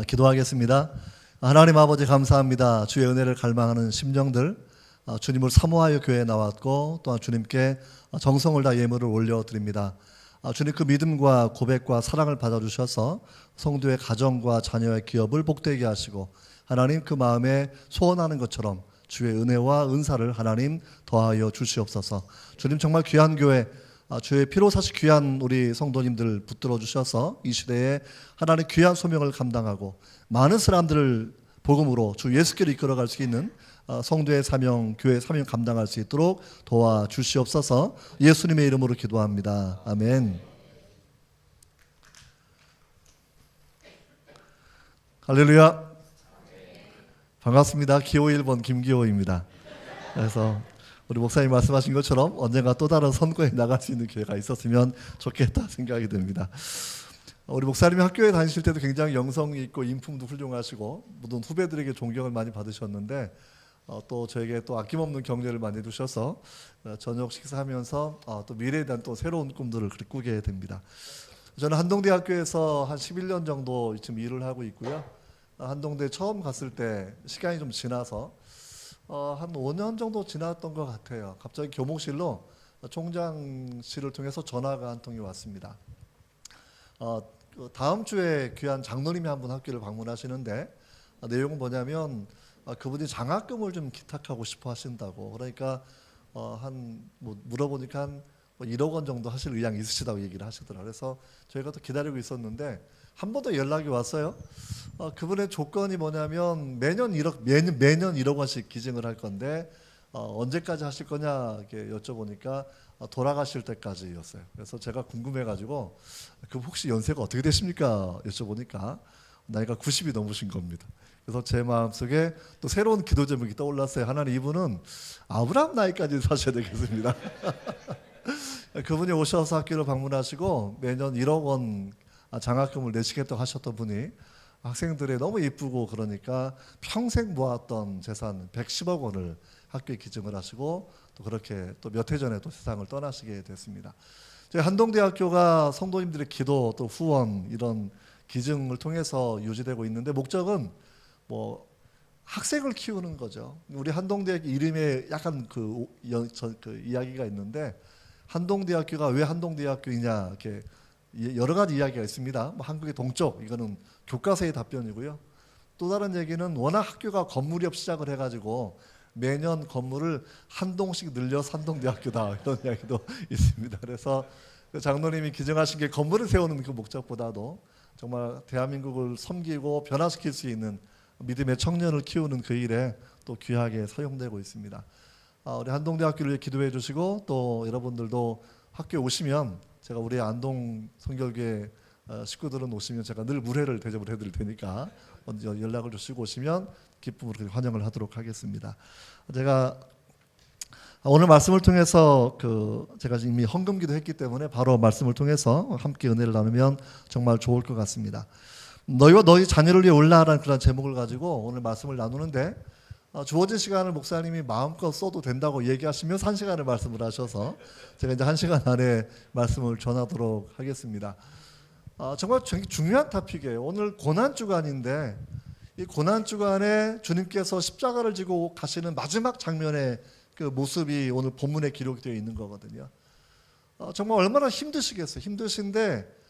기도하겠습니다. 하나님 아버지 감사합니다. 주의 은혜를 갈망하는 심령들, 주님을 사모하여 교회에 나왔고 또한 주님께 정성을 다 예물을 올려드립니다. 주님 그 믿음과 고백과 사랑을 받아주셔서 성도의 가정과 자녀의 기업을 복되게 하시고 하나님 그 마음에 소원하는 것처럼 주의 은혜와 은사를 하나님 더하여 주시옵소서. 주님 정말 귀한 교회, 주의 피로 사시 귀한 우리 성도님들 붙들어 주셔서 이 시대에 하나님 귀한 소명을 감당하고 많은 사람들을 복음으로 주 예수께로 이끌어갈 수 있는 성도의 사명, 교회의 사명 감당할 수 있도록 도와주시옵소서. 예수님의 이름으로 기도합니다. 아멘. 할렐루야. 반갑습니다. 기호 1번 김기호입니다. 그래서 우리 목사님 말씀하신 것처럼 언젠가 또 다른 선거에 나갈 수 있는 기회가 있었으면 좋겠다 생각이 듭니다. 우리 목사님이 학교에 다니실 때도 굉장히 영성이 있고 인품도 훌륭하시고 모든 후배들에게 존경을 많이 받으셨는데 또 저에게 또 아낌없는 격려를 많이 해주셔서 저녁 식사하면서 또 미래에 대한 또 새로운 꿈들을 그렇게 꾸게 됩니다. 저는 한동대학교에서 한 11년 정도 지금 일을 하고 있고요. 한동대 처음 갔을 때 시간이 좀 지나서 한 5년 정도 지났던 것 같아요. 갑자기 교목실로 총장실을 통해서 전화가 한 통이 왔습니다. 다음 주에 귀한 장로님이 한 분 학교를 방문하시는데 내용은 뭐냐면 그분이 장학금을 좀 기탁하고 싶어 하신다고. 그러니까 물어보니까 한 1억 원 정도 하실 의향이 있으시다고 얘기를 하시더라고요. 그래서 저희가 또 기다리고 있었는데 한 번 더 연락이 왔어요. 그분의 조건이 뭐냐면 매년 1억 원씩 기증을 할 건데 언제까지 하실 거냐 이렇게 여쭤보니까 돌아가실 때까지였어요. 그래서 제가 궁금해가지고 그 혹시 연세가 어떻게 되십니까? 여쭤보니까 나이가 90이 넘으신 겁니다. 그래서 제 마음속에 또 새로운 기도 제목이 떠올랐어요. 하나님, 이분은 아브라함 나이까지 사셔야 되겠습니다. 그분이 오셔서 학교를 방문하시고 매년 1억 원 장학금을 내시겠다고 하셨던 분이 학생들의 너무 이쁘고 그러니까 평생 모았던 재산 110억 원을 학교에 기증을 하시고 또 그렇게 또 몇 해 전에 또 세상을 떠나시게 됐습니다. 저희 한동대학교가 성도님들의 기도 또 후원 이런 기증을 통해서 유지되고 있는데 목적은 뭐 학생을 키우는 거죠. 우리 한동대학교 이름에 약간 그 이야기가 있는데 한동대학교가 왜 한동대학교이냐 이렇게 여러 가지 이야기가 있습니다. 한국의 동쪽 이거는 교과서의 답변이고요. 또 다른 얘기는 워낙 학교가 건물이 없이 시작을 해가지고 매년 건물을 한 동씩 늘려서 한동대학교다 이런 이야기도 있습니다. 그래서 그 장로님이 기증하신 게 건물을 세우는 그 목적보다도 정말 대한민국을 섬기고 변화시킬 수 있는 믿음의 청년을 키우는 그 일에 또 귀하게 사용되고 있습니다. 우리 한동대학교를 기도해 주시고 또 여러분들도 학교에 오시면 제가 우리 안동 성결교회 식구들은 오시면 제가 늘 물회를 대접을 해드릴 테니까 언제 연락을 주시고 오시면 기쁨으로 환영을 하도록 하겠습니다. 제가 오늘 말씀을 통해서 제가 이미 헌금기도 했기 때문에 바로 말씀을 통해서 함께 은혜를 나누면 정말 좋을 것 같습니다. 너희와 너희 자녀를 위해 올라라는 그런 제목을 가지고 오늘 말씀을 나누는데 주어진 시간을 목사님이 마음껏 써도 된다고 얘기하시면서 1시간을 말씀을 하셔서 제가 이제 1시간 안에 말씀을 전하도록 하겠습니다. 정말 중요한 토픽이에요. 오늘 고난주간인데 이 고난주간에 주님께서 십자가를 지고 가시는 마지막 장면의 그 모습이 오늘 본문에 기록되어 있는 거거든요. 정말 얼마나 힘드시겠어요. 힘드신데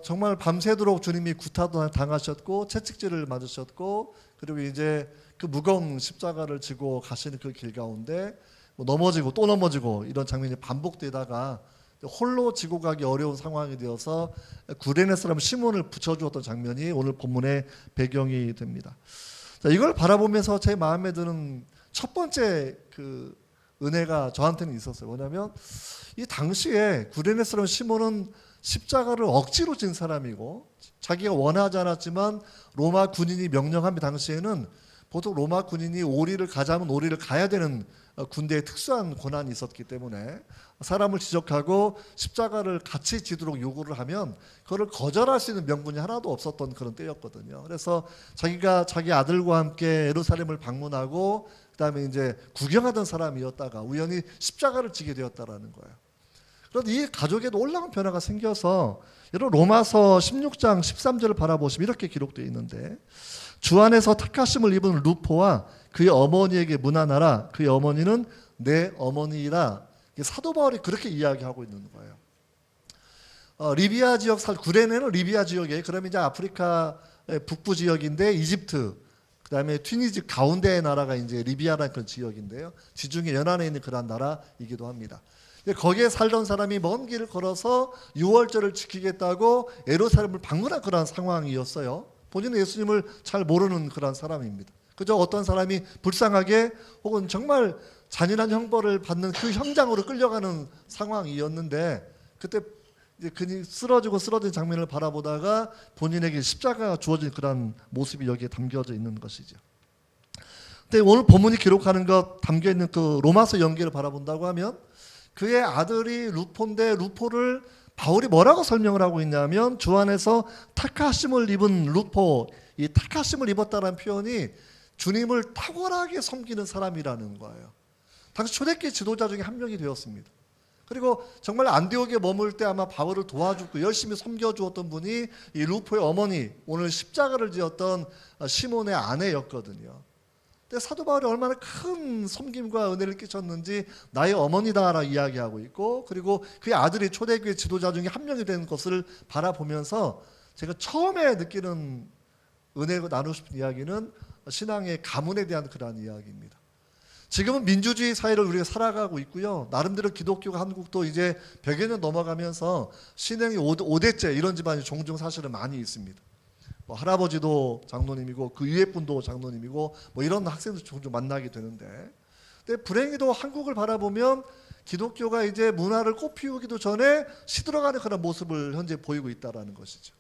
정말 밤새도록 주님이 구타도 당하셨고 채찍질을 맞으셨고 그리고 이제 그 무거운 십자가를 지고 가시는 그 길 가운데 넘어지고 또 넘어지고 이런 장면이 반복되다가 홀로 지고 가기 어려운 상황이 되어서 구레네 사람 시몬을 붙여주었던 장면이 오늘 본문의 배경이 됩니다. 자, 이걸 바라보면서 제 마음에 드는 첫 번째 그 은혜가 저한테는 있었어요. 뭐냐면 이 당시에 구레네 사람 시몬은 십자가를 억지로 진 사람이고 자기가 원하지 않았지만 로마 군인이 명령한 당시에는 보통 로마 군인이 오리를 가자면 오리를 가야 되는 군대의 특수한 권한이 있었기 때문에 사람을 지적하고 십자가를 같이 지도록 요구를 하면 그걸 거절할 수 있는 명분이 하나도 없었던 그런 때였거든요. 그래서 자기가 자기 아들과 함께 예루살렘을 방문하고 그다음에 이제 구경하던 사람이었다가 우연히 십자가를 지게 되었다라는 거예요. 그런데 이 가족에도 놀라운 변화가 생겨서 여러분 로마서 16장 13절을 바라보시면 이렇게 기록되어 있는데 주 안에서 택하심을 입은 루포와 그의 어머니에게 문안하라. 그의 어머니는 내 어머니라. 사도 바울이 그렇게 이야기하고 있는 거예요. 리비아 지역 구레네는 리비아 지역에 그러면 이제 아프리카 북부 지역인데 이집트 그다음에 튀니지 가운데의 나라가 이제 리비아라는 그런 지역인데요. 지중해 연안에 있는 그런 나라이기도 합니다. 거기에 살던 사람이 먼 길을 걸어서 유월절을 지키겠다고 예루살렘을 방문한 그런 상황이었어요. 본인은 예수님을 잘 모르는 그런 사람입니다. 그저 어떤 사람이 불쌍하게 혹은 정말 잔인한 형벌을 받는 그 현장으로 끌려가는 상황이었는데 그때 이제 그니 쓰러진 장면을 바라보다가 본인에게 십자가가 주어진 그런 모습이 여기에 담겨져 있는 것이죠. 근데 오늘 본문이 기록하는 것 담겨 있는 그 로마서 연기를 바라본다고 하면 그의 아들이 루포인데 루포를 바울이 뭐라고 설명을 하고 있냐면 주 안에서 택하심을 입은 루포, 이 택하심을 입었다는 표현이 주님을 탁월하게 섬기는 사람이라는 거예요. 당시 초대교회 지도자 중에 한 명이 되었습니다. 그리고 정말 안디옥에 머물 때 아마 바울을 도와주고 열심히 섬겨주었던 분이 이 루포의 어머니, 오늘 십자가를 지었던 시몬의 아내였거든요. 근데 사도 바울이 얼마나 큰 섬김과 은혜를 끼쳤는지 나의 어머니다라 이야기하고 있고 그리고 그의 아들이 초대교회 지도자 중에 한 명이 된 것을 바라보면서 제가 처음에 느끼는 은혜고 나누고 싶은 이야기는 신앙의 가문에 대한 그러한 이야기입니다. 지금은 민주주의 사회를 우리가 살아가고 있고요. 나름대로 기독교가 한국도 이제 100여 년 넘어가면서 신앙이 5대째 이런 집안이 종종 사실은 많이 있습니다. 뭐 할아버지도 장로님이고 그 위에 분도 장로님이고 뭐 이런 학생들 종종 만나게 되는데 근데 불행히도 한국을 바라보면 기독교가 이제 문화를 꽃피우기도 전에 시들어가는 그런 모습을 현재 보이고 있다는 것이죠.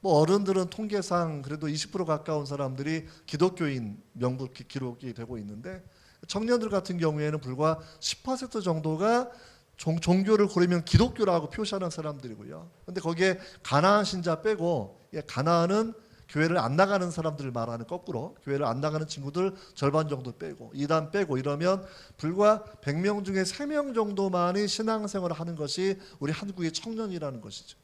뭐 어른들은 통계상 그래도 20% 가까운 사람들이 기독교인 명부 기록이 되고 있는데 청년들 같은 경우에는 불과 10% 정도가 종교를 고르면 기독교라고 표시하는 사람들이고요. 그런데 거기에 가나안 신자 빼고 가나안은 교회를 안 나가는 사람들을 말하는 거꾸로 교회를 안 나가는 친구들 절반 정도 빼고 이단 빼고 이러면 불과 100명 중에 3명 정도만이 신앙생활을 하는 것이 우리 한국의 청년이라는 것이죠.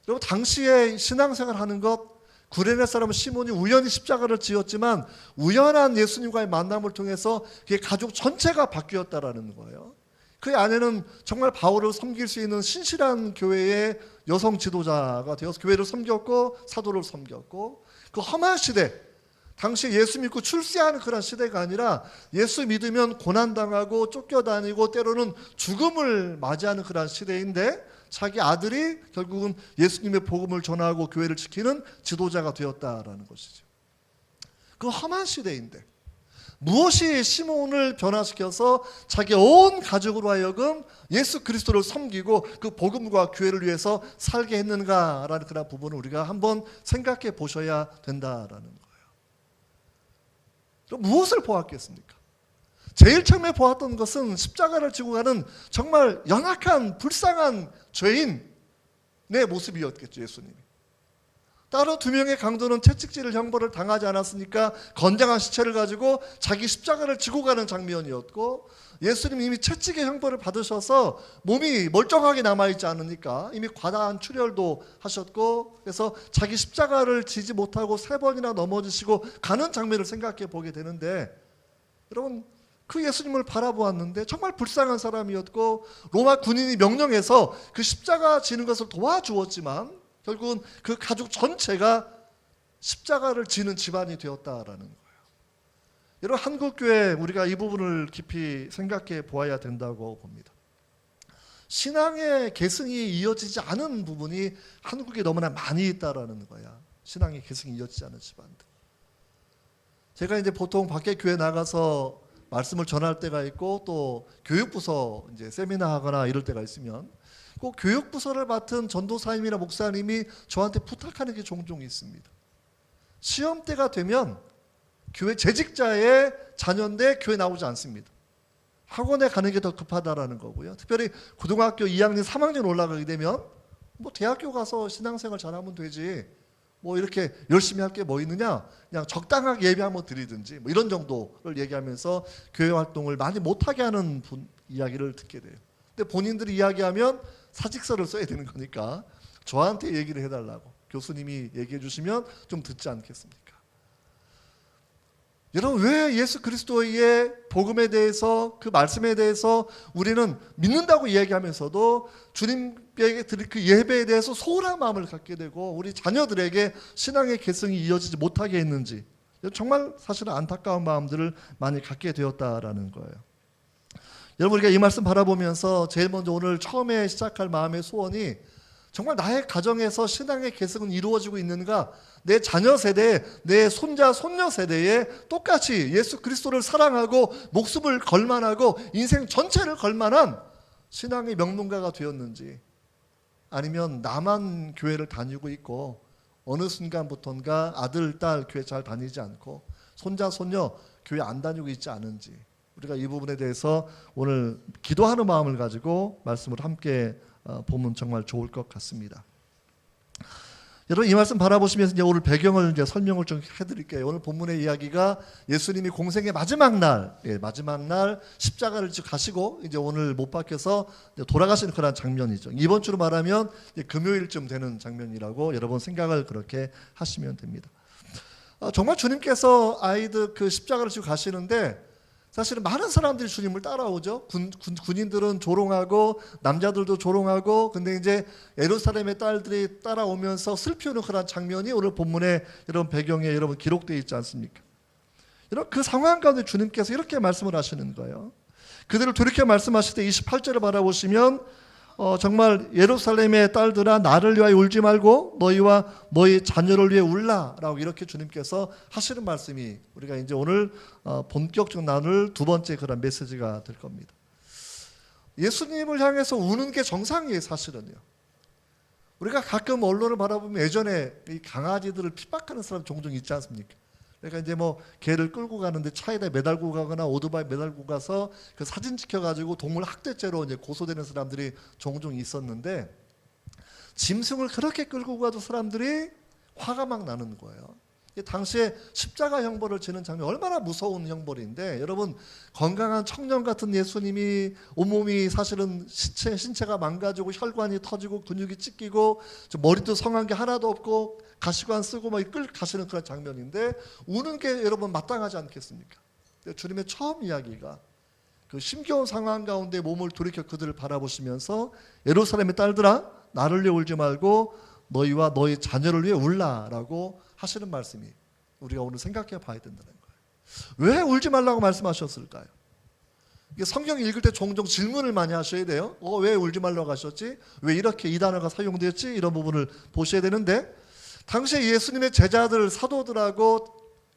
여러분 당시에 신앙생활 하는 것 구레네 사람 시몬이 우연히 십자가를 지었지만 우연한 예수님과의 만남을 통해서 그의 가족 전체가 바뀌었다라는 거예요. 그 안에는 정말 바울을 섬길 수 있는 신실한 교회의 여성 지도자가 되어서 교회를 섬겼고 사도를 섬겼고 그 험한 시대 당시 예수 믿고 출세하는 그런 시대가 아니라 예수 믿으면 고난당하고 쫓겨다니고 때로는 죽음을 맞이하는 그런 시대인데 자기 아들이 결국은 예수님의 복음을 전하고 교회를 지키는 지도자가 되었다라는 것이죠. 그 험한 시대인데 무엇이 시몬을 변화시켜서 자기 온 가족으로 하여금 예수 그리스도를 섬기고 그 복음과 교회를 위해서 살게 했는가라는 그런 부분을 우리가 한번 생각해 보셔야 된다라는 거예요. 또 무엇을 보았겠습니까? 제일 처음에 보았던 것은 십자가를 지고 가는 정말 연약한 불쌍한 죄인의 모습이었겠죠. 예수님이. 따로 2명의 강도는 채찍질 형벌을 당하지 않았으니까 건장한 시체를 가지고 자기 십자가를 지고 가는 장면이었고 예수님이 이미 채찍의 형벌을 받으셔서 몸이 멀쩡하게 남아있지 않으니까 이미 과다한 출혈도 하셨고 그래서 자기 십자가를 지지 못하고 3번이나 넘어지시고 가는 장면을 생각해 보게 되는데 여러분 그 예수님을 바라보았는데 정말 불쌍한 사람이었고 로마 군인이 명령해서 그 십자가 지는 것을 도와주었지만 결국은 그 가족 전체가 십자가를 지는 집안이 되었다라는 거예요. 여러분 한국교회 우리가 이 부분을 깊이 생각해 보아야 된다고 봅니다. 신앙의 계승이 이어지지 않은 부분이 한국에 너무나 많이 있다라는 거야. 신앙의 계승이 이어지지 않은 집안들. 제가 이제 보통 밖에 교회 나가서 말씀을 전할 때가 있고 또 교육부서 이제 세미나 하거나 이럴 때가 있으면 꼭 교육부서를 맡은 전도사님이나 목사님이 저한테 부탁하는 게 종종 있습니다. 시험 때가 되면 교회 재직자의 자녀인데 교회 나오지 않습니다. 학원에 가는 게 더 급하다라는 거고요. 특별히 고등학교 2학년, 3학년 올라가게 되면 뭐 대학교 가서 신앙생활 잘하면 되지. 뭐 이렇게 열심히 할 게 뭐 있느냐? 그냥 적당하게 예배 한번 드리든지 뭐 이런 정도를 얘기하면서 교회 활동을 많이 못하게 하는 이야기를 듣게 돼요. 근데 본인들이 이야기하면 사직서를 써야 되는 거니까 저한테 얘기를 해달라고 교수님이 얘기해 주시면 좀 듣지 않겠습니까? 여러분, 왜 예수 그리스도의 복음에 대해서, 그 말씀에 대해서 우리는 믿는다고 이야기하면서도 주님에게 드릴 그 예배에 대해서 소홀한 마음을 갖게 되고 우리 자녀들에게 신앙의 계승이 이어지지 못하게 했는지 정말 사실은 안타까운 마음들을 많이 갖게 되었다라는 거예요. 여러분, 우리가 이 말씀 바라보면서 제일 먼저 오늘 처음에 시작할 마음의 소원이 정말 나의 가정에서 신앙의 계승은 이루어지고 있는가, 내 자녀 세대, 내 손자, 손녀 세대에 똑같이 예수 그리스도를 사랑하고 목숨을 걸만하고 인생 전체를 걸만한 신앙의 명문가가 되었는지, 아니면 나만 교회를 다니고 있고 어느 순간부터인가 아들, 딸 교회 잘 다니지 않고 손자, 손녀 교회 안 다니고 있지 않은지, 우리가 이 부분에 대해서 오늘 기도하는 마음을 가지고 말씀을 함께 보면 정말 좋을 것 같습니다. 여러분, 이 말씀 바라보시면서 이제 오늘 배경을 이제 설명을 좀 해드릴게요. 오늘 본문의 이야기가 예수님이 공생의 마지막 날 십자가를 가시고 이제 오늘 못 박혀서 돌아가시는 그런 장면이죠. 이번 주로 말하면 금요일쯤 되는 장면이라고 여러분 생각을 그렇게 하시면 됩니다. 정말 주님께서 아이들 그 십자가를 지고 가시는데 사실은 많은 사람들이 주님을 따라오죠. 군인들은 조롱하고 남자들도 조롱하고, 근데 이제 예루살렘의 딸들이 따라오면서 슬피우는 그런 장면이 오늘 본문의 여러분 배경에 여러분 기록되어 있지 않습니까? 여러분, 그 상황 가운데 주님께서 이렇게 말씀을 하시는 거예요. 그들을 돌이켜 말씀하실 때 28절을 바라보시면 정말 예루살렘의 딸들아 나를 위하여 울지 말고 너희와 너희 자녀를 위해 울라라고 이렇게 주님께서 하시는 말씀이 우리가 이제 오늘 본격적으로 나눌 두 번째 그런 메시지가 될 겁니다. 예수님을 향해서 우는 게 정상이에요, 사실은요. 우리가 가끔 언론을 바라보면 예전에 이 강아지들을 핍박하는 사람 종종 있지 않습니까? 그러니까 이제 뭐 개를 끌고 가는데 차에다 매달고 가거나 오토바이 매달고 가서 그 사진 찍혀가지고 동물 학대죄로 이제 고소되는 사람들이 종종 있었는데, 짐승을 그렇게 끌고 가도 사람들이 화가 막 나는 거예요. 당시에 십자가 형벌을 지는 장면 얼마나 무서운 형벌인데, 여러분, 건강한 청년 같은 예수님이 온몸이 사실은 신체가 망가지고 혈관이 터지고 근육이 찢기고 머리도 성한 게 하나도 없고 가시관 쓰고 막 끌 가시는 그런 장면인데 우는 게 여러분 마땅하지 않겠습니까? 주님의 처음 이야기가 그 힘겨운 상황 가운데 몸을 돌이켜 그들을 바라보시면서 예루살렘의 딸들아 나를 위해 울지 말고 너희와 너희 자녀를 위해 울라라고 하시는 말씀이 우리가 오늘 생각해 봐야 된다는 거예요. 왜 울지 말라고 말씀하셨을까요? 이게 성경 읽을 때 종종 질문을 많이 하셔야 돼요. 왜 울지 말라고 하셨지? 왜 이렇게 이 단어가 사용되었지? 이런 부분을 보셔야 되는데, 당시에 예수님의 제자들, 사도들하고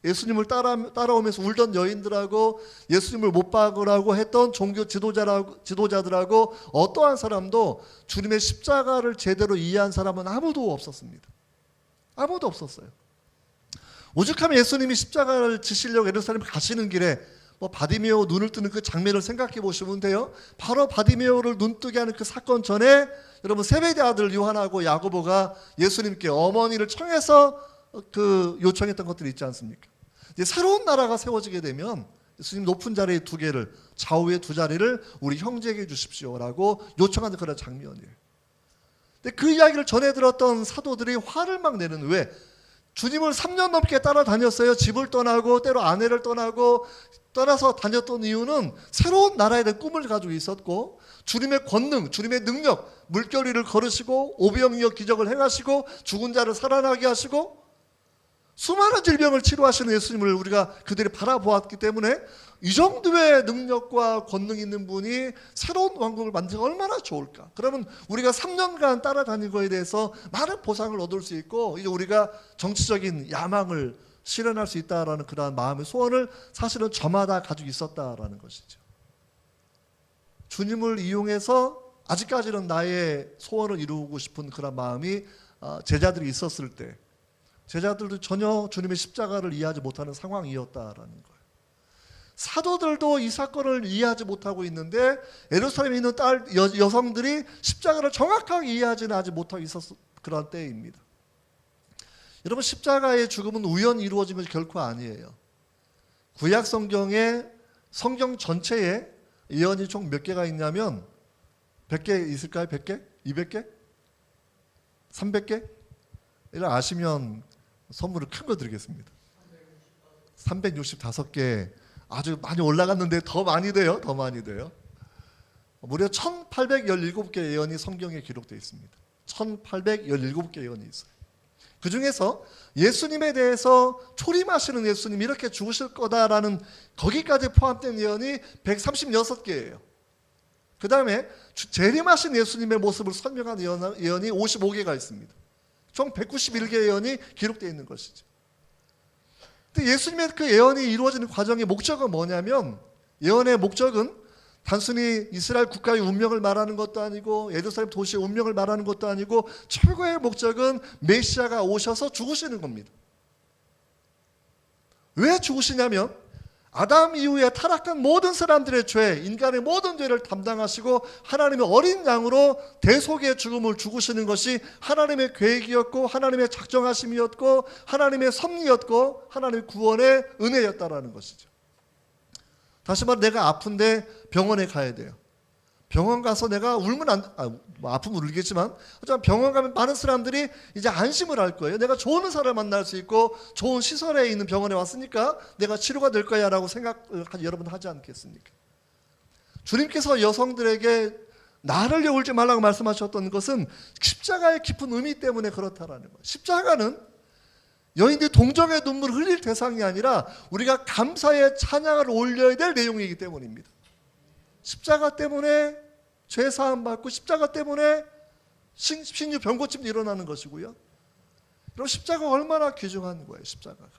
예수님을 따라오면서 울던 여인들하고 예수님을 못 박으라고 했던 종교 지도자들하고 어떠한 사람도 주님의 십자가를 제대로 이해한 사람은 아무도 없었습니다. 아무도 없었어요. 오죽하면 예수님이 십자가를 지시려고 예루살렘 가시는 길에 바디메오 눈을 뜨는 그 장면을 생각해 보시면 돼요. 바로 바디메오를 눈뜨게 하는 그 사건 전에 여러분 세베대 아들 요한하고 야고보가 예수님께 어머니를 청해서 그 요청했던 것들이 있지 않습니까? 이제 새로운 나라가 세워지게 되면 예수님 높은 자리 두 개를, 좌우의 두 자리를 우리 형제에게 주십시오라고 요청하는 그런 장면이에요. 근데 그 이야기를 전해 들었던 사도들이 화를 막 내는, 왜? 주님을 3년 넘게 따라다녔어요. 집을 떠나고 때로 아내를 떠나서 다녔던 이유는 새로운 나라에 대한 꿈을 가지고 있었고, 주님의 권능, 주님의 능력, 물결위를 걸으시고 오병이어 기적을 행하시고 죽은 자를 살아나게 하시고 수많은 질병을 치료하시는 예수님을 우리가 그들이 바라보았기 때문에 이 정도의 능력과 권능 있는 분이 새로운 왕국을 만들면 얼마나 좋을까. 그러면 우리가 3년간 따라다닌 거에 대해서 많은 보상을 얻을 수 있고 이제 우리가 정치적인 야망을 실현할 수 있다라는 그런 마음의 소원을 사실은 저마다 가지고 있었다라는 것이죠. 주님을 이용해서 아직까지는 나의 소원을 이루고 싶은 그런 마음이 제자들이 있었을 때 제자들도 전혀 주님의 십자가를 이해하지 못하는 상황이었다라는 거예요. 사도들도 이 사건을 이해하지 못하고 있는데 예루살렘에 있는 여성들이 십자가를 정확하게 이해하지는 아직 못하고 있었을 그런 때입니다. 여러분, 십자가의 죽음은 우연히 이루어진 것이 결코 아니에요. 구약 성경에 성경 전체에 예언이 총 몇 개가 있냐면 100개 있을까요? 100개? 200개? 300개? 이런 아시면 선물을 큰 거 드리겠습니다. 365개. 아주 많이 올라갔는데 더 많이 돼요. 더 많이 돼요. 무려 1817개 예언이 성경에 기록되어 있습니다. 1817개 예언이 있어요. 그 중에서 예수님에 대해서 초림하시는 예수님이 이렇게 죽으실 거다라는 거기까지 포함된 예언이 136개예요. 그 다음에 재림하신 예수님의 모습을 설명하는 예언이 55개가 있습니다. 총 191개 예언이 기록되어 있는 것이죠. 근데 예수님의 그 예언이 이루어지는 과정의 목적은 뭐냐면, 예언의 목적은 단순히 이스라엘 국가의 운명을 말하는 것도 아니고 예루살렘 도시의 운명을 말하는 것도 아니고 최고의 목적은 메시아가 오셔서 죽으시는 겁니다. 왜 죽으시냐면 아담 이후에 타락한 모든 사람들의 죄, 인간의 모든 죄를 담당하시고 하나님의 어린 양으로 대속의 죽음을 죽으시는 것이 하나님의 계획이었고 하나님의 작정하심이었고 하나님의 섭리였고 하나님의 구원의 은혜였다라는 것이죠. 다시 말해 내가 아픈데 병원에 가야 돼요. 병원 가서 내가 울면 아프면 울겠지만 하지만 병원 가면 많은 사람들이 이제 안심을 할 거예요. 내가 좋은 의사를 만날 수 있고 좋은 시설에 있는 병원에 왔으니까 내가 치료가 될 거야 라고 생각을 여러분 하지 않겠습니까? 주님께서 여성들에게 나를 울지 말라고 말씀하셨던 것은 십자가의 깊은 의미 때문에 그렇다라는 거예요. 십자가는 여인들이 동정의 눈물을 흘릴 대상이 아니라 우리가 감사의 찬양을 올려야 될 내용이기 때문입니다. 십자가 때문에 죄사함 받고 십자가 때문에 신유 병고침도 일어나는 것이고요. 여러분 십자가가 얼마나 귀중한 거예요. 십자가가.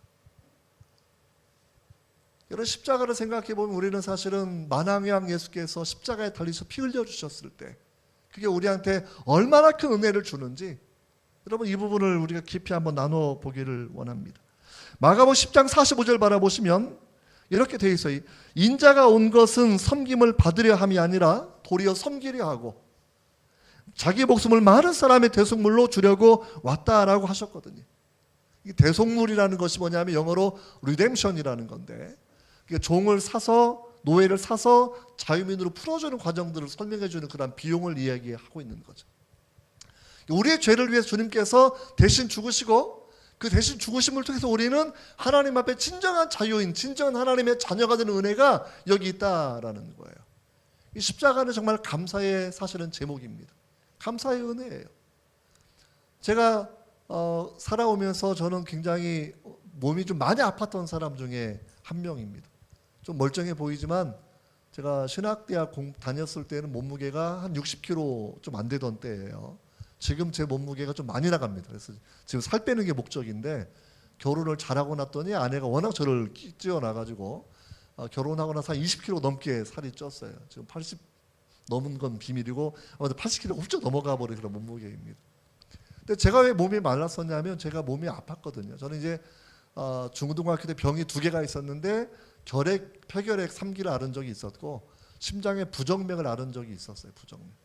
여러분 십자가를 생각해 보면 우리는 사실은 만왕의 예수께서 십자가에 달리셔서 피 흘려주셨을 때 그게 우리한테 얼마나 큰 은혜를 주는지 여러분 이 부분을 우리가 깊이 한번 나눠보기를 원합니다. 마가복음 10장 45절 바라보시면 이렇게 되어 있어요. 인자가 온 것은 섬김을 받으려 함이 아니라 도리어 섬기려 하고 자기 목숨을 많은 사람의 대속물로 주려고 왔다라고 하셨거든요. 이 대속물이라는 것이 뭐냐면 영어로 리뎀션이라는 건데 종을 사서 노예를 사서 자유민으로 풀어주는 과정들을 설명해주는 그런 비용을 이야기하고 있는 거죠. 우리의 죄를 위해서 주님께서 대신 죽으시고 그 대신 죽으심을 통해서 우리는 하나님 앞에 진정한 자유인, 진정한 하나님의 자녀가 되는 은혜가 여기 있다라는 거예요. 이 십자가는 정말 감사의 사실은 제목입니다. 감사의 은혜예요. 제가 살아오면서 저는 굉장히 몸이 좀 많이 아팠던 사람 중에 한 명입니다. 좀 멀쩡해 보이지만 제가 신학대학 다녔을 때는 몸무게가 한 60kg 좀 안 되던 때예요. 지금 제 몸무게가 좀 많이 나갑니다. 그래서 지금 살 빼는 게 목적인데 결혼을 잘하고 났더니 아내가 워낙 저를 찌어놔가지고 결혼하고 나서 한 20kg 넘게 살이 쪘어요. 지금 80 넘은 건 비밀이고 80kg 훌쩍 넘어가 버린 그런 몸무게입니다. 근데 제가 왜 몸이 말랐었냐면 제가 몸이 아팠거든요. 저는 이제 중고등학교 때 병이 2개가 있었는데 결핵, 폐결핵 3기를 앓은 적이 있었고 심장에 부정맥을 앓은 적이 있었어요. 부정맥.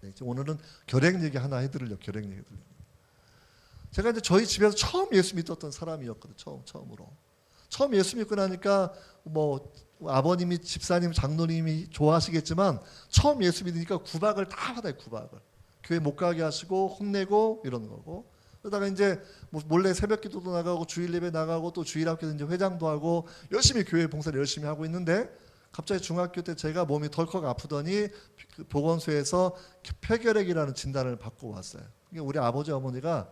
네, 오늘은 결핵 얘기 하나 해드리려고 결핵 얘기 해드리려고. 제가 이제 저희 집에서 처음 예수 믿었던 사람이었거든요. 처음으로. 처음 예수 믿고 나니까 뭐 아버님이 집사님 장로님이 좋아하시겠지만 처음 예수 믿으니까 구박을 다 받아요. 구박을. 교회 못 가게 하시고 혼내고 이런 거고. 그러다가 이제 몰래 새벽기도도 나가고 주일 예배 나가고 또 주일학교 이제 회장도 하고 열심히 교회 봉사를 열심히 하고 있는데 갑자기 중학교 때 제가 몸이 덜컥 아프더니 그 보건소에서 폐결핵이라는 진단을 받고 왔어요. 우리 아버지 어머니가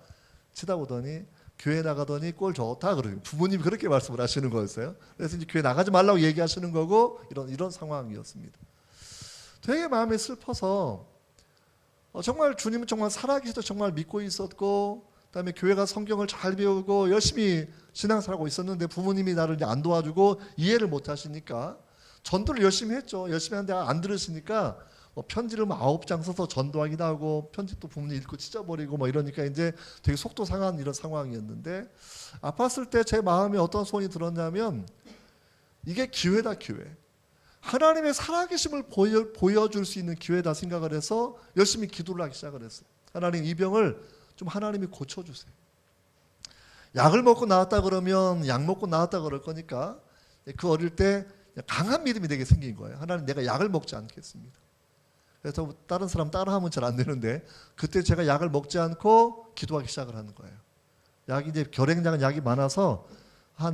치다 보더니 교회 나가더니 꼴 좋다 그러고 부모님이 그렇게 말씀을 하시는 거였어요. 그래서 이제 교회 나가지 말라고 얘기하시는 거고 이런 상황이었습니다. 되게 마음이 슬퍼서 정말 주님은 정말 살아계시다 정말 믿고 있었고 그다음에 교회가 성경을 잘 배우고 열심히 신앙생활하고 있었는데 부모님이 나를 이제 안 도와주고 이해를 못 하시니까 전도를 열심히 했죠. 열심히 하는데 안 들으시니까 편지를 9장 써서 전도하기도 하고 편지 또 부모님 읽고 찢어버리고 이러니까 이제 되게 속도 상한 이런 상황이었는데 아팠을 때 제 마음에 어떤 소원이 들었냐면 이게 기회다 기회. 하나님의 살아계심을 보여줄 수 있는 기회다 생각을 해서 열심히 기도를 하기 시작을 했어요. 하나님 이 병을 좀 하나님이 고쳐주세요. 약을 먹고 나았다 그러면 약 먹고 나았다 그럴 거니까 그 어릴 때 강한 믿음이 되게 생긴 거예요. 하나님 내가 약을 먹지 않겠습니다. 그래서 다른 사람 따라하면 잘 안 되는데 그때 제가 약을 먹지 않고 기도하기 시작을 하는 거예요. 약이 이제 결핵약은 약이 많아서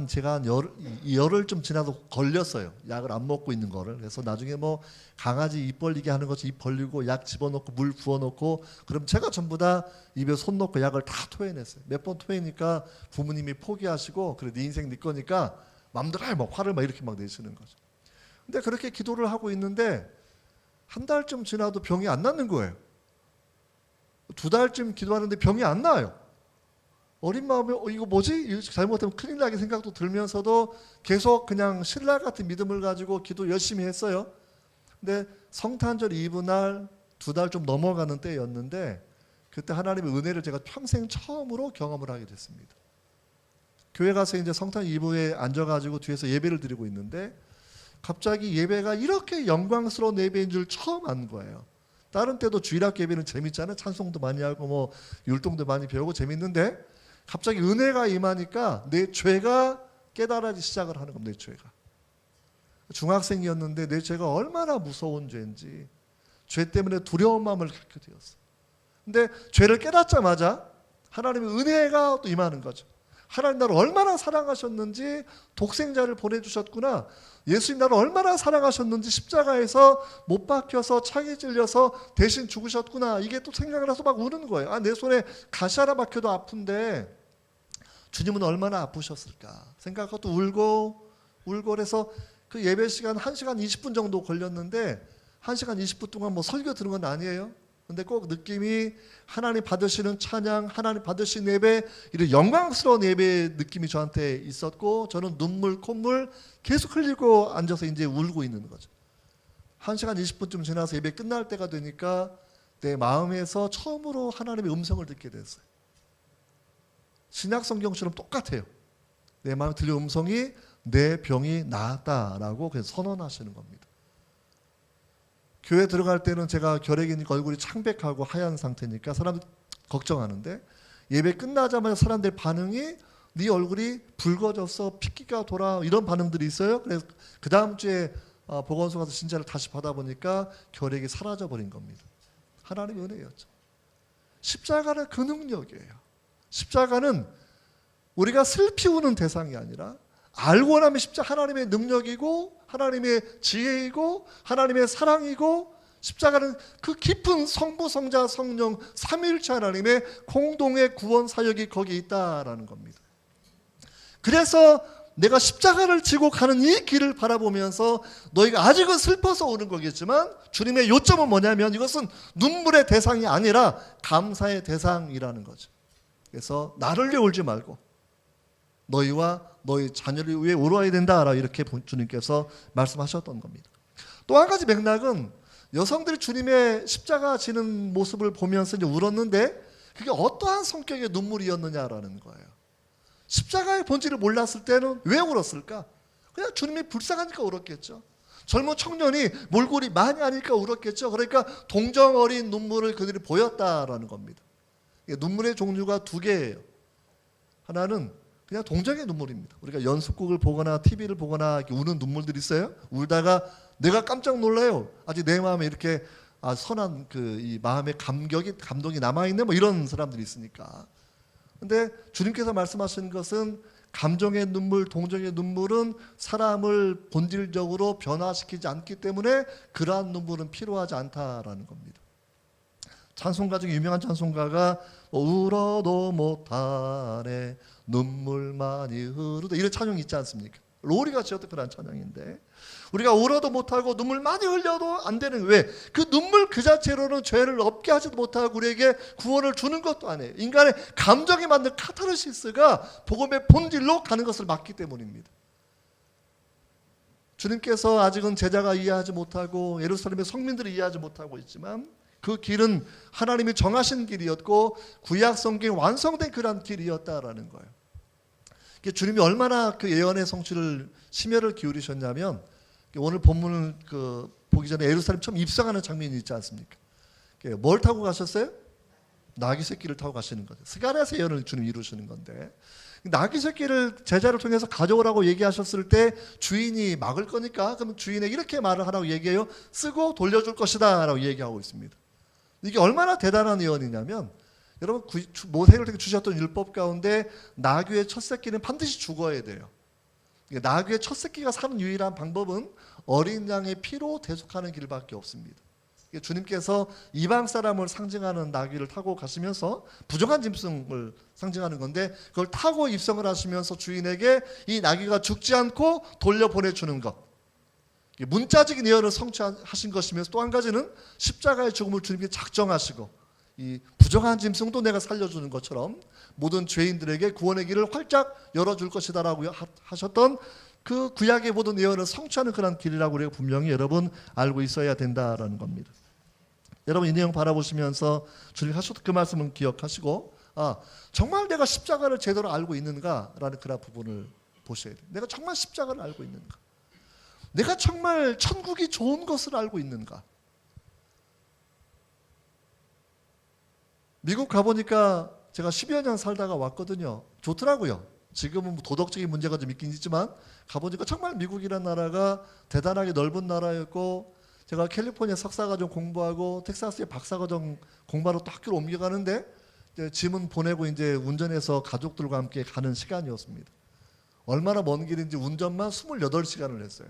제가 한 열흘쯤 지나도 걸렸어요. 약을 안 먹고 있는 거를. 그래서 나중에 뭐 강아지 입 벌리게 하는 것이 입 벌리고 약 집어넣고 물 부어놓고 그럼 제가 전부 다 입에 손 넣고 약을 다 토해냈어요. 몇 번 토해니까 부모님이 포기하시고 그래 네 인생 네 거니까 맘대로 해 막 화를 막 이렇게 막 내시는 거죠. 근데 그렇게 기도를 하고 있는데 한 달쯤 지나도 병이 안 낫는 거예요. 2달쯤 기도하는데 병이 안 나요. 어린 마음에 이거 뭐지? 이거 잘못하면 큰일 나게 생각도 들면서도 계속 그냥 신랄 같은 믿음을 가지고 기도 열심히 했어요. 근데 성탄절 이브 날 2달 좀 넘어가는 때였는데 그때 하나님의 은혜를 제가 평생 처음으로 경험을 하게 됐습니다. 교회 가서 이제 성탄 이브에 앉아가지고 뒤에서 예배를 드리고 있는데 갑자기 예배가 이렇게 영광스러운 예배인 줄 처음 안 거예요. 다른 때도 주일학 예배는 재밌잖아요. 찬송도 많이 하고 뭐 율동도 많이 배우고 재밌는데 갑자기 은혜가 임하니까 내 죄가 깨달아지기 시작을 하는 겁니다. 내 죄가. 중학생이었는데 내 죄가 얼마나 무서운 죄인지 죄 때문에 두려운 마음을 갖게 되었어요. 근데 죄를 깨닫자마자 하나님의 은혜가 또 임하는 거죠. 하나님 나를 얼마나 사랑하셨는지 독생자를 보내주셨구나. 예수님 나를 얼마나 사랑하셨는지 십자가에서 못 박혀서 창에 찔려서 대신 죽으셨구나. 이게 또 생각을 해서 막 우는 거예요. 내 손에 가시 하나 박혀도 아픈데 주님은 얼마나 아프셨을까 생각하고 또 울고 그래서 그 예배 시간 1시간 20분 정도 걸렸는데 1시간 20분 동안 뭐 설교 들은 건 아니에요. 근데 꼭 느낌이 하나님 받으시는 찬양, 하나님 받으시는 예배, 이런 영광스러운 예배의 느낌이 저한테 있었고 저는 눈물, 콧물 계속 흘리고 앉아서 이제 울고 있는 거죠. 1시간 20분쯤 지나서 예배 끝날 때가 되니까 내 마음에서 처음으로 하나님의 음성을 듣게 됐어요. 신약 성경처럼 똑같아요. 내 마음에 들린 음성이 내 병이 나았다라고 그냥 선언하시는 겁니다. 교회 들어갈 때는 제가 결핵이니까 얼굴이 창백하고 하얀 상태니까 사람들 걱정하는데 예배 끝나자마자 사람들 반응이 네 얼굴이 붉어져서 핏기가 돌아 이런 반응들이 있어요. 그래서 그 다음 주에 보건소 가서 진찰을 다시 받아보니까 결핵이 사라져버린 겁니다. 하나님의 은혜였죠. 십자가는 그 능력이에요. 십자가는 우리가 슬피 우는 대상이 아니라 알고 나면 십자가 하나님의 능력이고 하나님의 지혜이고 하나님의 사랑이고 십자가는 그 깊은 성부, 성자, 성령 삼위일체 하나님의 공동의 구원 사역이 거기에 있다라는 겁니다. 그래서 내가 십자가를 지고 가는 이 길을 바라보면서 너희가 아직은 슬퍼서 오는 거겠지만 주님의 요점은 뭐냐면 이것은 눈물의 대상이 아니라 감사의 대상이라는 거죠. 그래서 나를 위해 울지 말고 너희와 너희 자녀를 위해 울어야 된다 이렇게 주님께서 말씀하셨던 겁니다. 또 한 가지 맥락은 여성들이 주님의 십자가 지는 모습을 보면서 이제 울었는데 그게 어떠한 성격의 눈물이었느냐라는 거예요. 십자가의 본질을 몰랐을 때는 왜 울었을까? 그냥 주님이 불쌍하니까 울었겠죠. 젊은 청년이 몰골이 많이 아니까 울었겠죠. 그러니까 동정 어린 눈물을 그들이 보였다라는 겁니다. 눈물의 종류가 2개예요. 하나는 그냥 동정의 눈물입니다. 우리가 연습곡을 보거나 TV를 보거나 이렇게 우는 눈물들이 있어요. 울다가 내가 깜짝 놀라요. 아직 내 마음에 이렇게 선한 이 마음의 감동이 남아있네 뭐 이런 사람들이 있으니까. 근데 주님께서 말씀하시는 것은 감정의 눈물, 동정의 눈물은 사람을 본질적으로 변화시키지 않기 때문에 그러한 눈물은 필요하지 않다라는 겁니다. 찬송가 중에 유명한 찬송가가 울어도 못하네 눈물만이 흐르다 이런 찬양이 있지 않습니까? 로리가 지었던 그런 찬양인데 우리가 울어도 못하고 눈물 많이 흘려도 안 되는 왜? 그 눈물 그 자체로는 죄를 없게 하지도 못하고 우리에게 구원을 주는 것도 아니에요. 인간의 감정이 만든 카타르시스가 복음의 본질로 가는 것을 막기 때문입니다. 주님께서 아직은 제자가 이해하지 못하고 예루살렘의 성민들이 이해하지 못하고 있지만 그 길은 하나님이 정하신 길이었고 구약 성경에 완성된 그런 길이었다라는 거예요. 주님이 얼마나 그 예언의 성취를 심혈을 기울이셨냐면 오늘 본문을 보기 전에 예루살렘 처음 입성하는 장면이 있지 않습니까? 뭘 타고 가셨어요? 나귀 새끼를 타고 가시는 거죠. 스가랴서 예언을 주님 이루시는 건데 나귀 새끼를 제자를 통해서 가져오라고 얘기하셨을 때 주인이 막을 거니까 그럼 주인에게 이렇게 말을 하라고 얘기해요. 쓰고 돌려줄 것이다 라고 얘기하고 있습니다. 이게 얼마나 대단한 예언이냐면 여러분 모세에게 주셨던 율법 가운데 나귀의 첫 새끼는 반드시 죽어야 돼요. 나귀의 첫 새끼가 사는 유일한 방법은 어린 양의 피로 대속하는 길밖에 없습니다. 주님께서 이방 사람을 상징하는 나귀를 타고 가시면서 부정한 짐승을 상징하는 건데 그걸 타고 입성을 하시면서 주인에게 이 나귀가 죽지 않고 돌려보내주는 것, 문자적인 예언을 성취하신 것이면서 또 한 가지는 십자가의 죽음을 주님께 작정하시고 이 부정한 짐승도 내가 살려주는 것처럼 모든 죄인들에게 구원의 길을 활짝 열어줄 것이다 라고 하셨던 그 구약의 모든 예언을 성취하는 그런 길이라고 우리가 분명히 여러분 알고 있어야 된다라는 겁니다. 여러분 이 내용 바라보시면서 주님 하셨던 그 말씀은 기억하시고 정말 내가 십자가를 제대로 알고 있는가라는 그런 부분을 보셔야 돼요. 내가 정말 십자가를 알고 있는가? 내가 정말 천국이 좋은 것을 알고 있는가? 미국 가보니까 제가 10여 년 살다가 왔거든요. 좋더라고요. 지금은 도덕적인 문제가 좀 있긴 있지만 가보니까 정말 미국이라는 나라가 대단하게 넓은 나라였고 제가 캘리포니아 석사과정 공부하고 텍사스의 박사과정 공부하러 또 학교로 옮겨가는데 이제 짐은 보내고 이제 운전해서 가족들과 함께 가는 시간이었습니다. 얼마나 먼 길인지 운전만 28시간을 했어요.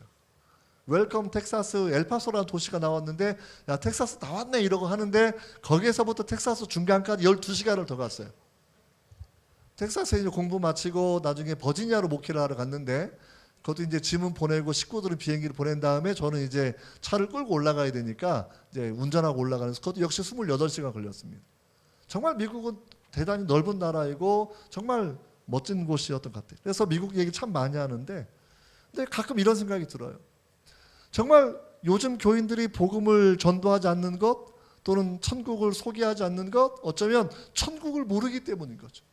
웰컴 텍사스 엘파소라는 도시가 나왔는데 야 텍사스 나왔네 이러고 하는데 거기에서부터 텍사스 중간까지 12시간을 더 갔어요. 텍사스에 이제 공부 마치고 나중에 버지니아로 목회를 하러 갔는데 그것도 이제 짐은 보내고 식구들은 비행기를 보낸 다음에 저는 이제 차를 끌고 올라가야 되니까 이제 운전하고 올라가는 그것도 역시 28시간 걸렸습니다. 정말 미국은 대단히 넓은 나라이고 정말 멋진 곳이었던 것 같아요. 그래서 미국 얘기 참 많이 하는데 근데 가끔 이런 생각이 들어요. 정말 요즘 교인들이 복음을 전도하지 않는 것 또는 천국을 소개하지 않는 것 어쩌면 천국을 모르기 때문인 거죠.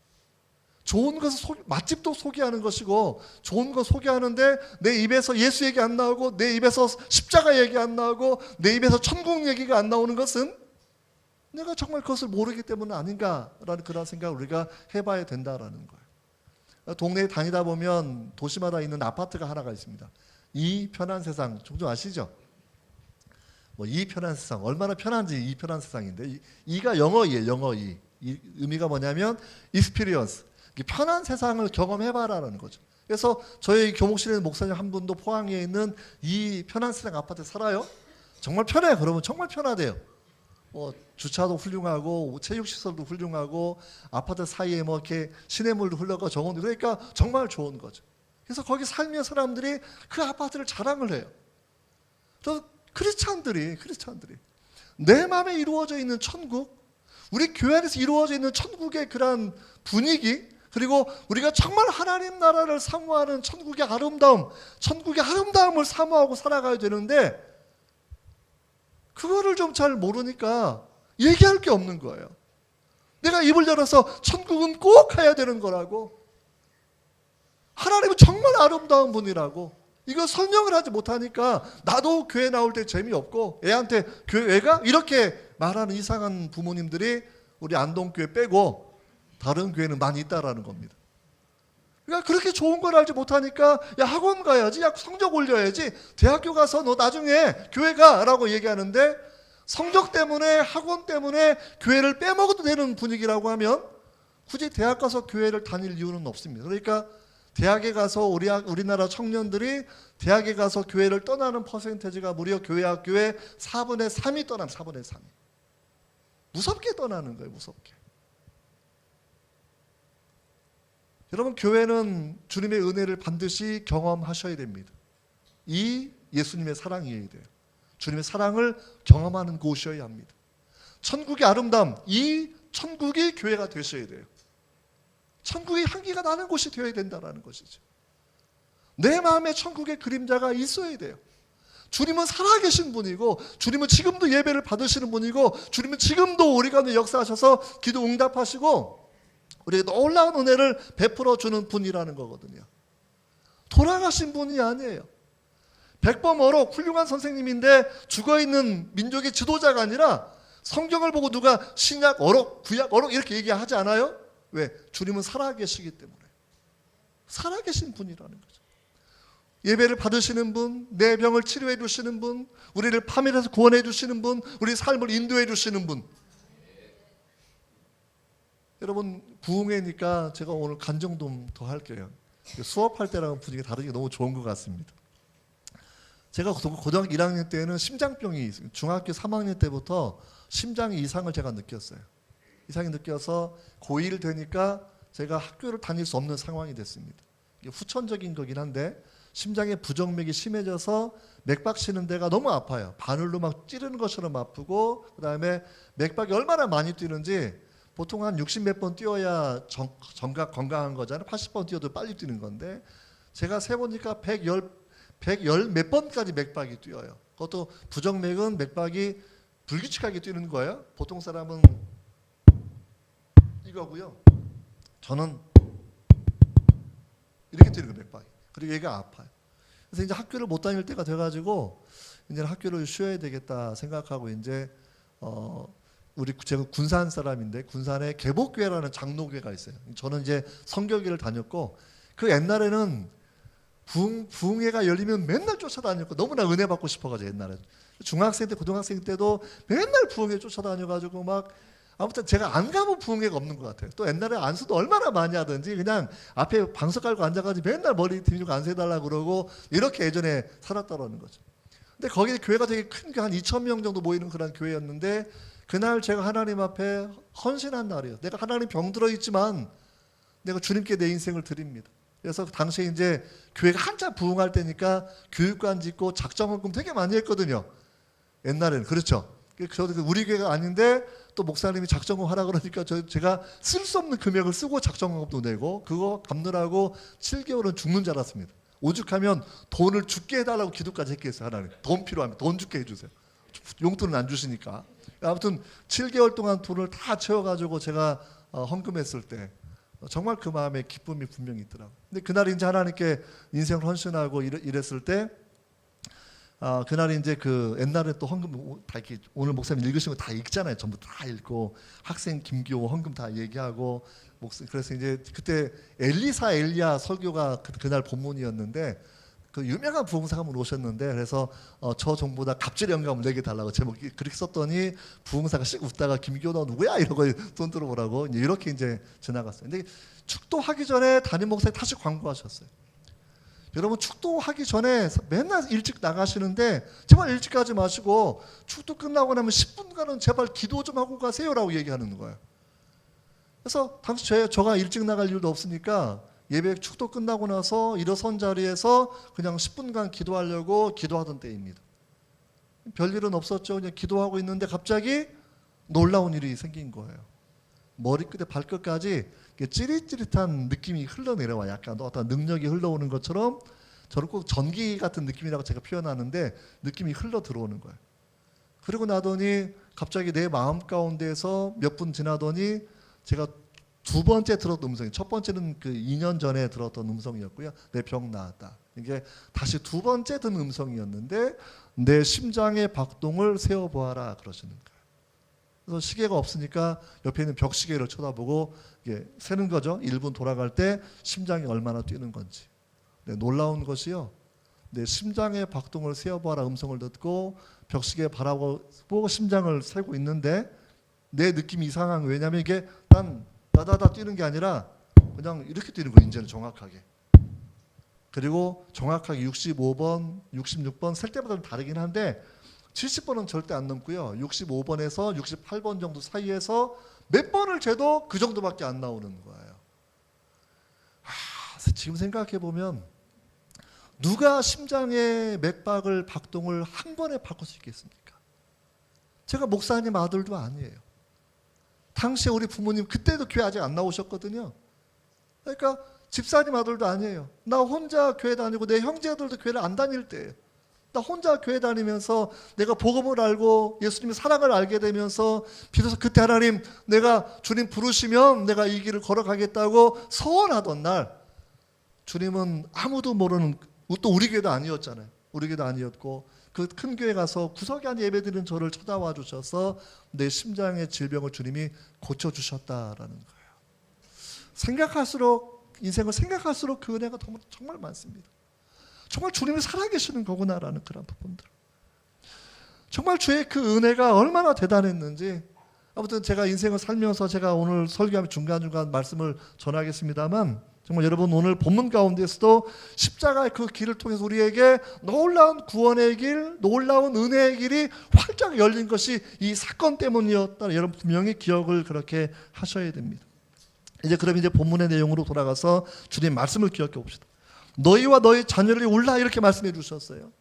좋은 것을 맛집도 소개하는 것이고 좋은 거 소개하는데 내 입에서 예수 얘기 안 나오고 내 입에서 십자가 얘기 안 나오고 내 입에서 천국 얘기가 안 나오는 것은 내가 정말 그것을 모르기 때문 아닌가라는 그런 생각을 우리가 해봐야 된다라는 거예요. 동네에 다니다 보면 도시마다 있는 아파트가 하나가 있습니다. 이 편한 세상 종종 아시죠? 이 편한 세상 얼마나 편한지 이 편한 세상인데 이가 영어이에요. 영어이 의미가 뭐냐면 experience 편한 세상을 경험해봐라라는 거죠. 그래서 저희 교목실에 있는 목사님 한 분도 포항에 있는 이 편한 세상 아파트에 살아요. 정말 편해요. 그러면 정말 편하대요. 주차도 훌륭하고 체육시설도 훌륭하고 아파트 사이에 이렇게 시냇물도 흘러가 정원 그러니까 정말 좋은 거죠. 그래서 거기 살면 사람들이 그 아파트를 자랑을 해요. 그래서 크리스찬들이 내 마음에 이루어져 있는 천국, 우리 교회 안에서 이루어져 있는 천국의 그런 분위기, 그리고 우리가 정말 하나님 나라를 사모하는 천국의 아름다움을 사모하고 살아가야 되는데 그거를 좀 잘 모르니까 얘기할 게 없는 거예요. 내가 입을 열어서 천국은 꼭 가야 되는 거라고, 하나님은 정말 아름다운 분이라고 이거 설명을 하지 못하니까 나도 교회 나올 때 재미없고 애한테 교회가 이렇게 말하는 이상한 부모님들이 우리 안동교회 빼고 다른 교회는 많이 있다라는 겁니다. 그러니까 그렇게 좋은 걸 알지 못하니까 야 학원 가야지, 야 성적 올려야지, 대학교 가서 너 나중에 교회 가라고 얘기하는데 성적 때문에 학원 때문에 교회를 빼먹어도 되는 분위기라고 하면 굳이 대학 가서 교회를 다닐 이유는 없습니다. 그러니까 대학에 가서 우리나라 청년들이 대학에 가서 교회를 떠나는 퍼센테이지가 무려 교회 학교의 4분의 3이 떠나면 4분의 3이. 무섭게 떠나는 거예요. 무섭게. 여러분 교회는 주님의 은혜를 반드시 경험하셔야 됩니다. 이 예수님의 사랑이어야 돼요. 주님의 사랑을 경험하는 곳이어야 합니다. 천국의 아름다움, 이 천국이 교회가 되셔야 돼요. 천국의 향기가 나는 곳이 되어야 된다는 것이죠. 내 마음에 천국의 그림자가 있어야 돼요. 주님은 살아계신 분이고 주님은 지금도 예배를 받으시는 분이고 주님은 지금도 우리 가운데 역사하셔서 기도 응답하시고 우리에게 놀라운 은혜를 베풀어 주는 분이라는 거거든요. 돌아가신 분이 아니에요. 백범어록 훌륭한 선생님인데 죽어있는 민족의 지도자가 아니라 성경을 보고 누가 신약 어록, 구약 어록 이렇게 얘기하지 않아요? 왜? 주님은 살아계시기 때문에. 살아계신 분이라는 거죠. 예배를 받으시는 분, 내 병을 치료해 주시는 분, 우리를 파멸해서 구원해 주시는 분, 우리 삶을 인도해 주시는 분. 여러분, 부흥회니까 제가 오늘 간증 좀 더 할게요. 수업할 때랑 분위기가 다르게 너무 좋은 것 같습니다. 제가 고등학교 1학년 때는 심장병이, 중학교 3학년 때부터 심장 이상을 제가 느꼈어요. 이상이 느껴서 고1 되니까 제가 학교를 다닐 수 없는 상황이 됐습니다. 이게 후천적인 거긴 한데 심장의 부정맥이 심해져서 맥박 쉬는 데가 너무 아파요. 바늘로 막 찌르는 것처럼 아프고, 그다음에 맥박이 얼마나 많이 뛰는지 보통 한 60몇 번 뛰어야 정각 건강한 거잖아요. 80번 뛰어도 빨리 뛰는 건데 제가 세보니까 110 몇 번까지 맥박이 뛰어요. 그것도 부정맥은 맥박이 불규칙하게 뛰는 거예요. 보통 사람은 이거고요. 저는 이렇게 뛰는 거예요, 맥박이. 그리고 얘가 아파요. 그래서 이제 학교를 못 다닐 때가 돼가지고 이제 학교를 쉬어야 되겠다 생각하고 이제 제가 군산 사람인데 군산에 개복교회라는 장로교회가 있어요. 저는 이제 성교교회를 다녔고 그 옛날에는 부흥회가 열리면 맨날 쫓아다녔고 너무나 은혜 받고 싶어가지고 옛날에 중학생 때 고등학생 때도 맨날 부흥회 쫓아다녀가지고 막 아무튼 제가 안 가본 부흥회가 없는 것 같아요. 또 옛날에 안수도 얼마나 많이 하든지 그냥 앞에 방석 깔고 앉아가지고 맨날 머리 뒤집고 안수해달라고 그러고 이렇게 예전에 살았다라는 거죠. 근데 거기 교회가 되게 큰 게 한 2,000명 정도 모이는 그런 교회였는데 그날 제가 하나님 앞에 헌신한 날이에요. 내가 하나님 병들어 있지만 내가 주님께 내 인생을 드립니다. 그래서 당시에 이제 교회가 한참 부흥할 때니까 교육관 짓고 작정헌금 되게 많이 했거든요. 옛날에는 그렇죠. 저도 우리 교회가 아닌데 또 목사님이 작정금 하라 그러니까 제가 쓸 수 없는 금액을 쓰고 작정금도 내고 그거 갚느라고 7개월은 죽는 줄 알았습니다. 오죽하면 돈을 죽게 해달라고 기도까지 했겠어요. 하나님 돈 필요하면 돈 죽게 해주세요. 용돈은 안 주시니까. 아무튼 7개월 동안 돈을 다 채워가지고 제가 헌금했을 때 정말 그 마음에 기쁨이 분명히 있더라고요. 근데 그날 이제 하나님께 인생을 헌신하고 이랬을 때 그날 이제 그 옛날에 또 헌금 다 이렇게 오늘 목사님 읽으신 거 다 읽잖아요. 전부 다 읽고 학생 김기호 헌금 다 얘기하고 그래서 이제 그때 엘리야 설교가 그날 본문이었는데 그 유명한 부흥사가 한분 오셨는데 그래서 저 종보다 갑질 영감을 내게 달라고 제목이 그렇게 썼더니 부흥사가 씩 웃다가 김기호 너 누구야 이러고 돈 들어보라고 이렇게 이제 지나갔어요. 근데 축도하기 전에 담임 목사님 다시 광고하셨어요. 여러분 축도하기 전에 맨날 일찍 나가시는데 제발 일찍 가지 마시고 축도 끝나고 나면 10분간은 제발 기도 좀 하고 가세요라고 얘기하는 거예요. 그래서 당시 저가 일찍 나갈 일도 없으니까 예배 축도 끝나고 나서 일어선 자리에서 그냥 10분간 기도하려고 기도하던 때입니다. 별일은 없었죠. 그냥 기도하고 있는데 갑자기 놀라운 일이 생긴 거예요. 머리끝에 발끝까지 찌릿찌릿한 느낌이 흘러내려와 약간 어떤 능력이 흘러오는 것처럼 저는 꼭 전기 같은 느낌이라고 제가 표현하는데 느낌이 흘러 들어오는 거예요. 그리고 나더니 갑자기 내 마음 가운데서 몇 분 지나더니 제가 두 번째 들었던 음성이 첫 번째는 그 2년 전에 들었던 음성이었고요. 내 병 나았다. 이게 다시 두 번째 든 음성이었는데 내 심장의 박동을 세어보아라 그러시는 거예요. 그래서 시계가 없으니까 옆에 있는 벽시계를 쳐다보고 이게 세는 거죠. 1분 돌아갈 때 심장이 얼마나 뛰는 건지. 네, 놀라운 것이요. 내 심장의 박동을 세어보아라 음성을 듣고 벽시계 바라보고 심장을 세고 있는데 내 느낌이 이상한 거예요. 왜냐하면 이게 다다다 뛰는 게 아니라 그냥 이렇게 뛰는 거예요. 이제는 정확하게. 그리고 정확하게 65번, 66번 셀 때마다 좀 다르긴 한데 70번은 절대 안 넘고요. 65번에서 68번 정도 사이에서 몇 번을 재도 그 정도밖에 안 나오는 거예요. 지금 생각해 보면 누가 심장의 맥박을 박동을 한 번에 바꿀 수 있겠습니까? 제가 목사님 아들도 아니에요. 당시에 우리 부모님 그때도 교회 아직 안 나오셨거든요. 그러니까 집사님 아들도 아니에요. 나 혼자 교회 다니고 내 형제들도 교회를 안 다닐 때예요. 나 혼자 교회 다니면서 내가 복음을 알고 예수님의 사랑을 알게 되면서 비로소 그때 하나님 내가 주님 부르시면 내가 이 길을 걸어가겠다고 서원하던 날 주님은 아무도 모르는 또 우리 교회도 아니었잖아요. 우리 교회도 아니었고 그 큰 교회 가서 구석에 앉아 예배드리는 저를 쳐다와 주셔서 내 심장의 질병을 주님이 고쳐주셨다라는 거예요. 생각할수록 인생을 생각할수록 그 은혜가 정말 많습니다. 정말 주님이 살아계시는 거구나라는 그런 부분들. 정말 주의 그 은혜가 얼마나 대단했는지. 아무튼 제가 인생을 살면서 제가 오늘 설교하면 중간중간 말씀을 전하겠습니다만, 정말 여러분 오늘 본문 가운데서도 십자가의 그 길을 통해서 우리에게 놀라운 구원의 길, 놀라운 은혜의 길이 활짝 열린 것이 이 사건 때문이었다. 여러분 분명히 기억을 그렇게 하셔야 됩니다. 그럼 이제 본문의 내용으로 돌아가서 주님 말씀을 기억해 봅시다. 너희와 너희 자녀를 위해 울라 이렇게 말씀해 주셨어요.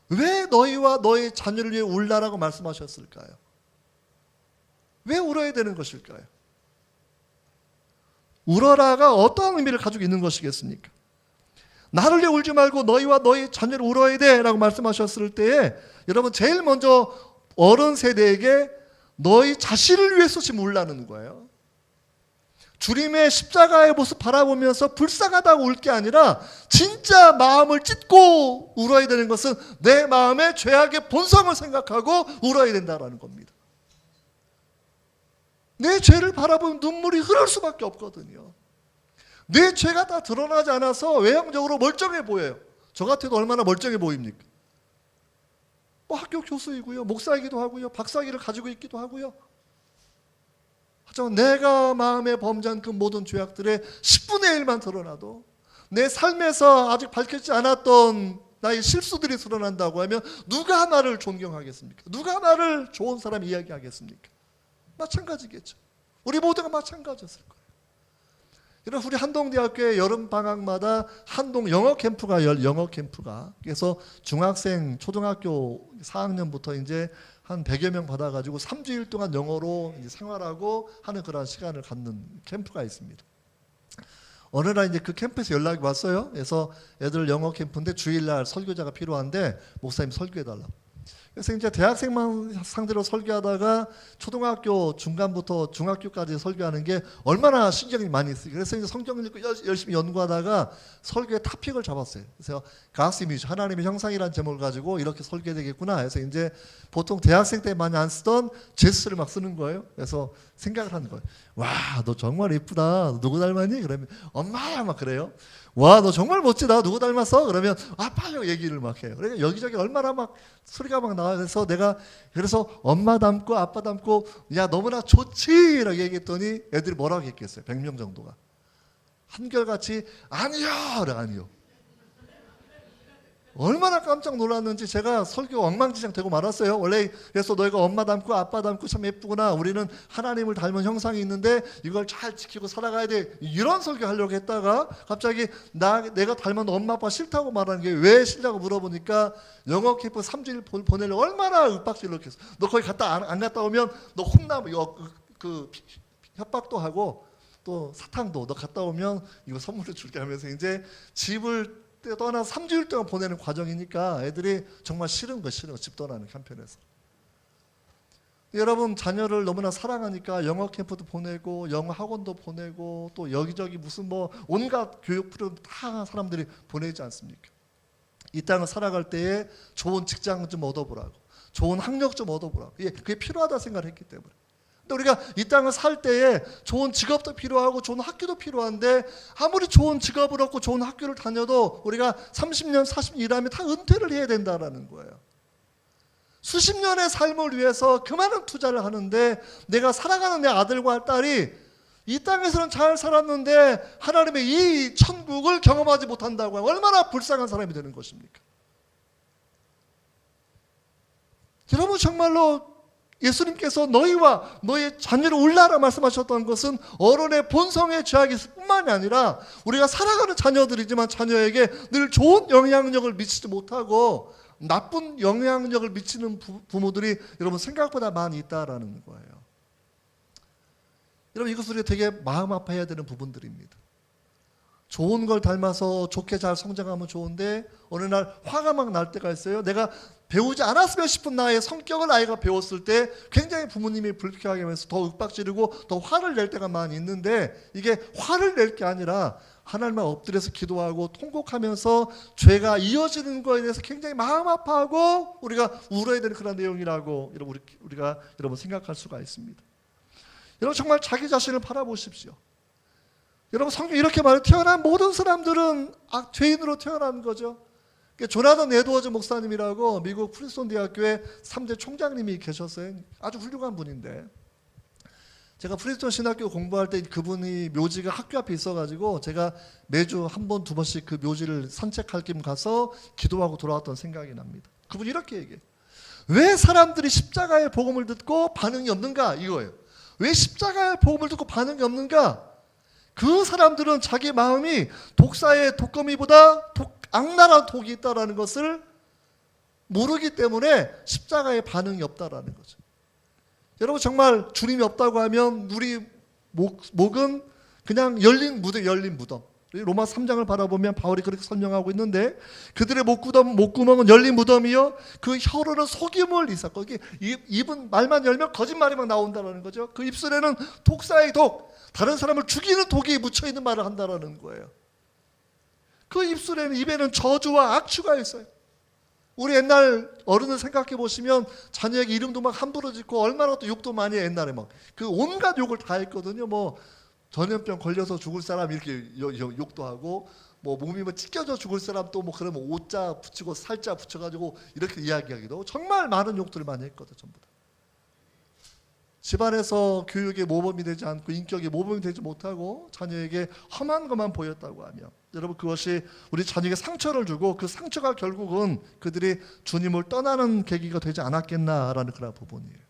왜 너희와 너희 자녀를 위해 울라라고 말씀하셨을까요? 왜 울어야 되는 것일까요? 울어라가 어떠한 의미를 가지고 있는 것이겠습니까? 나를 위해 울지 말고 너희와 너희 자녀를 울어야 돼 라고 말씀하셨을 때에 여러분 제일 먼저 어른 세대에게 너희 자신을 위해서 지금 울라는 거예요. 주님의 십자가의 모습 바라보면서 불쌍하다고 울 게 아니라 진짜 마음을 찢고 울어야 되는 것은 내 마음의 죄악의 본성을 생각하고 울어야 된다는 겁니다. 내 죄를 바라보면 눈물이 흐를 수밖에 없거든요. 내 죄가 다 드러나지 않아서 외형적으로 멀쩡해 보여요. 저 같아도 얼마나 멀쩡해 보입니까? 학교 교수이고요, 목사이기도 하고요, 박사학위를 가지고 있기도 하고요. 하지만 내가 마음에 범죄한 그 모든 죄악들의 10분의 1만 드러나도 내 삶에서 아직 밝혀지지 않았던 나의 실수들이 드러난다고 하면 누가 나를 존경하겠습니까? 누가 나를 좋은 사람 이야기하겠습니까? 마찬가지겠죠. 우리 모두가 마찬가지였을 거예요. 여러분 우리 한동대학교에 여름방학마다 한동 영어 캠프가 그래서 중학생 초등학교 4학년부터 이제 한 100여 명 받아가지고 3주일 동안 영어로 이제 생활하고 하는 그런 시간을 갖는 캠프가 있습니다. 어느 날 이제 그 캠프에서 연락이 왔어요. 그래서 애들 영어 캠프인데 주일날 설교자가 필요한데 목사님 설교해달라고. 그래서 이제 대학생만 상대로 설교하다가 초등학교 중간부터 중학교까지 설교하는 게 얼마나 신경이 많이 쓰여요. 그래서 이제 성경을 읽고 열심히 연구하다가 설교의 토픽을 잡았어요. 그래서 God's image, 하나님의 형상이라는 제목을 가지고 이렇게 설교해야 되겠구나. 그래서 이제 보통 대학생 때 많이 안 쓰던 제스처를 막 쓰는 거예요. 그래서 생각을 하는 거예요. 와, 너 정말 이쁘다. 누구 닮았니? 그러면 엄마야 막 그래요. 와, 너 정말 멋지다. 누구 닮았어? 그러면 아빠요 얘기를 막 해요. 그러니까 여기저기 얼마나 막 소리가 막 나와서 내가 그래서 엄마 닮고 아빠 닮고 야 너무나 좋지 라고 얘기했더니 애들이 뭐라고 했겠어요? 100명 정도가 한결같이 아니요 아니요. 얼마나 깜짝 놀랐는지 제가 설교 엉망진창 되고 말았어요. 원래 그래서 너희가 엄마 닮고 아빠 닮고 참 예쁘구나. 우리는 하나님을 닮은 형상이 있는데 이걸 잘 지키고 살아가야 돼. 이런 설교 하려고 했다가 갑자기 내가 닮은 엄마 아빠 싫다고 말하는 게 왜 싫다고 물어보니까 영어 캠프 3주일 보내려고 얼마나 윽박질러 했어. 너 거기 안 갔다 오면 너 혼나고 그 협박도 하고 또 사탕도 너 갔다 오면 이거 선물을 줄게 하면서 이제 집을 떠나 3주일 동안 보내는 과정이니까 애들이 정말 싫은 거 집 떠나는 한편에서. 여러분 자녀를 너무나 사랑하니까 영어 캠프도 보내고 영어 학원도 보내고 또 여기저기 무슨 뭐 온갖 교육 프로그램 다 사람들이 보내지 않습니까? 이 땅을 살아갈 때에 좋은 직장 좀 얻어보라고, 좋은 학력 좀 얻어보라고. 그게 필요하다 생각을 했기 때문에. 근데 우리가 이 땅을 살 때에 좋은 직업도 필요하고 좋은 학교도 필요한데 아무리 좋은 직업을 얻고 좋은 학교를 다녀도 우리가 30년, 40년 일하면 다 은퇴를 해야 된다라는 거예요. 수십 년의 삶을 위해서 그 많은 투자를 하는데 내가 살아가는 내 아들과 딸이 이 땅에서는 잘 살았는데 하나님의 이 천국을 경험하지 못한다고 하면 얼마나 불쌍한 사람이 되는 것입니까? 여러분 정말로 예수님께서 너희와 너의 자녀를 울라라 말씀하셨던 것은 어른의 본성의 죄악이 있을 뿐만이 아니라 우리가 살아가는 자녀들이지만 자녀에게 늘 좋은 영향력을 미치지 못하고 나쁜 영향력을 미치는 부모들이 여러분 생각보다 많이 있다라는 거예요. 여러분 이것을 우리가 되게 마음 아파해야 되는 부분들입니다. 좋은 걸 닮아서 좋게 잘 성장하면 좋은데 어느 날 화가 막 날 때가 있어요. 내가 배우지 않았으면 싶은 나의 성격을 아이가 배웠을 때 굉장히 부모님이 불쾌하게 하면서 더 윽박지르고 더 화를 낼 때가 많이 있는데 이게 화를 낼 게 아니라 하나님께 엎드려서 기도하고 통곡하면서 죄가 이어지는 거에 대해서 굉장히 마음 아파하고 우리가 울어야 되는 그런 내용이라고 우리가 여러분 생각할 수가 있습니다. 여러분 정말 자기 자신을 바라보십시오. 여러분 성경 이렇게 말해요. 태어난 모든 사람들은 죄인으로 태어난 거죠. 조나단 에드워즈 목사님이라고 미국 프린스턴 대학교의 3대 총장님이 계셨어요. 아주 훌륭한 분인데 제가 프린스턴 신학교 공부할 때 그분이 묘지가 학교 앞에 있어가지고 제가 매주 한 번, 두 번씩 그 묘지를 산책할 겸 가서 기도하고 돌아왔던 생각이 납니다. 그분이 이렇게 얘기해요. 왜 사람들이 십자가의 복음을 듣고 반응이 없는가 이거예요. 왜 십자가의 복음을 듣고 반응이 없는가? 그 사람들은 자기 마음이 독사의 독거미보다 악랄한 독이 있다는 것을 모르기 때문에 십자가의 반응이 없다라는 거죠. 여러분 정말 주님이 없다고 하면 우리 목은 그냥 열린 무덤. 로마 3장을 바라보면 바울이 그렇게 설명하고 있는데 그들의 목구멍은 열린 무덤이요 그 혀로는 속임을 일삼고 입은 말만 열면 거짓말이 막 나온다는 거죠. 그 입술에는 독사의 독, 다른 사람을 죽이는 독이 묻혀있는 말을 한다는 거예요. 그 입에는 저주와 악취가 있어요. 우리 옛날 어른을 생각해 보시면 자녀에게 이름도 막 함부로 짓고 얼마나 또 욕도 많이 해. 옛날에 막 그 온갖 욕을 다 했거든요. 뭐 전염병 걸려서 죽을 사람 이렇게 욕도 하고 뭐 몸이 뭐 찢겨져 죽을 사람 또 뭐 그러면 오자 붙이고 살자 붙여가지고 이렇게 이야기하기도 하고 정말 많은 욕들을 많이 했거든. 전부 다. 집안에서 교육에 모범이 되지 않고 인격에 모범이 되지 못하고 자녀에게 험한 것만 보였다고 하며 여러분 그것이 우리 자녀에게 상처를 주고 그 상처가 결국은 그들이 주님을 떠나는 계기가 되지 않았겠나라는 그런 부분이에요.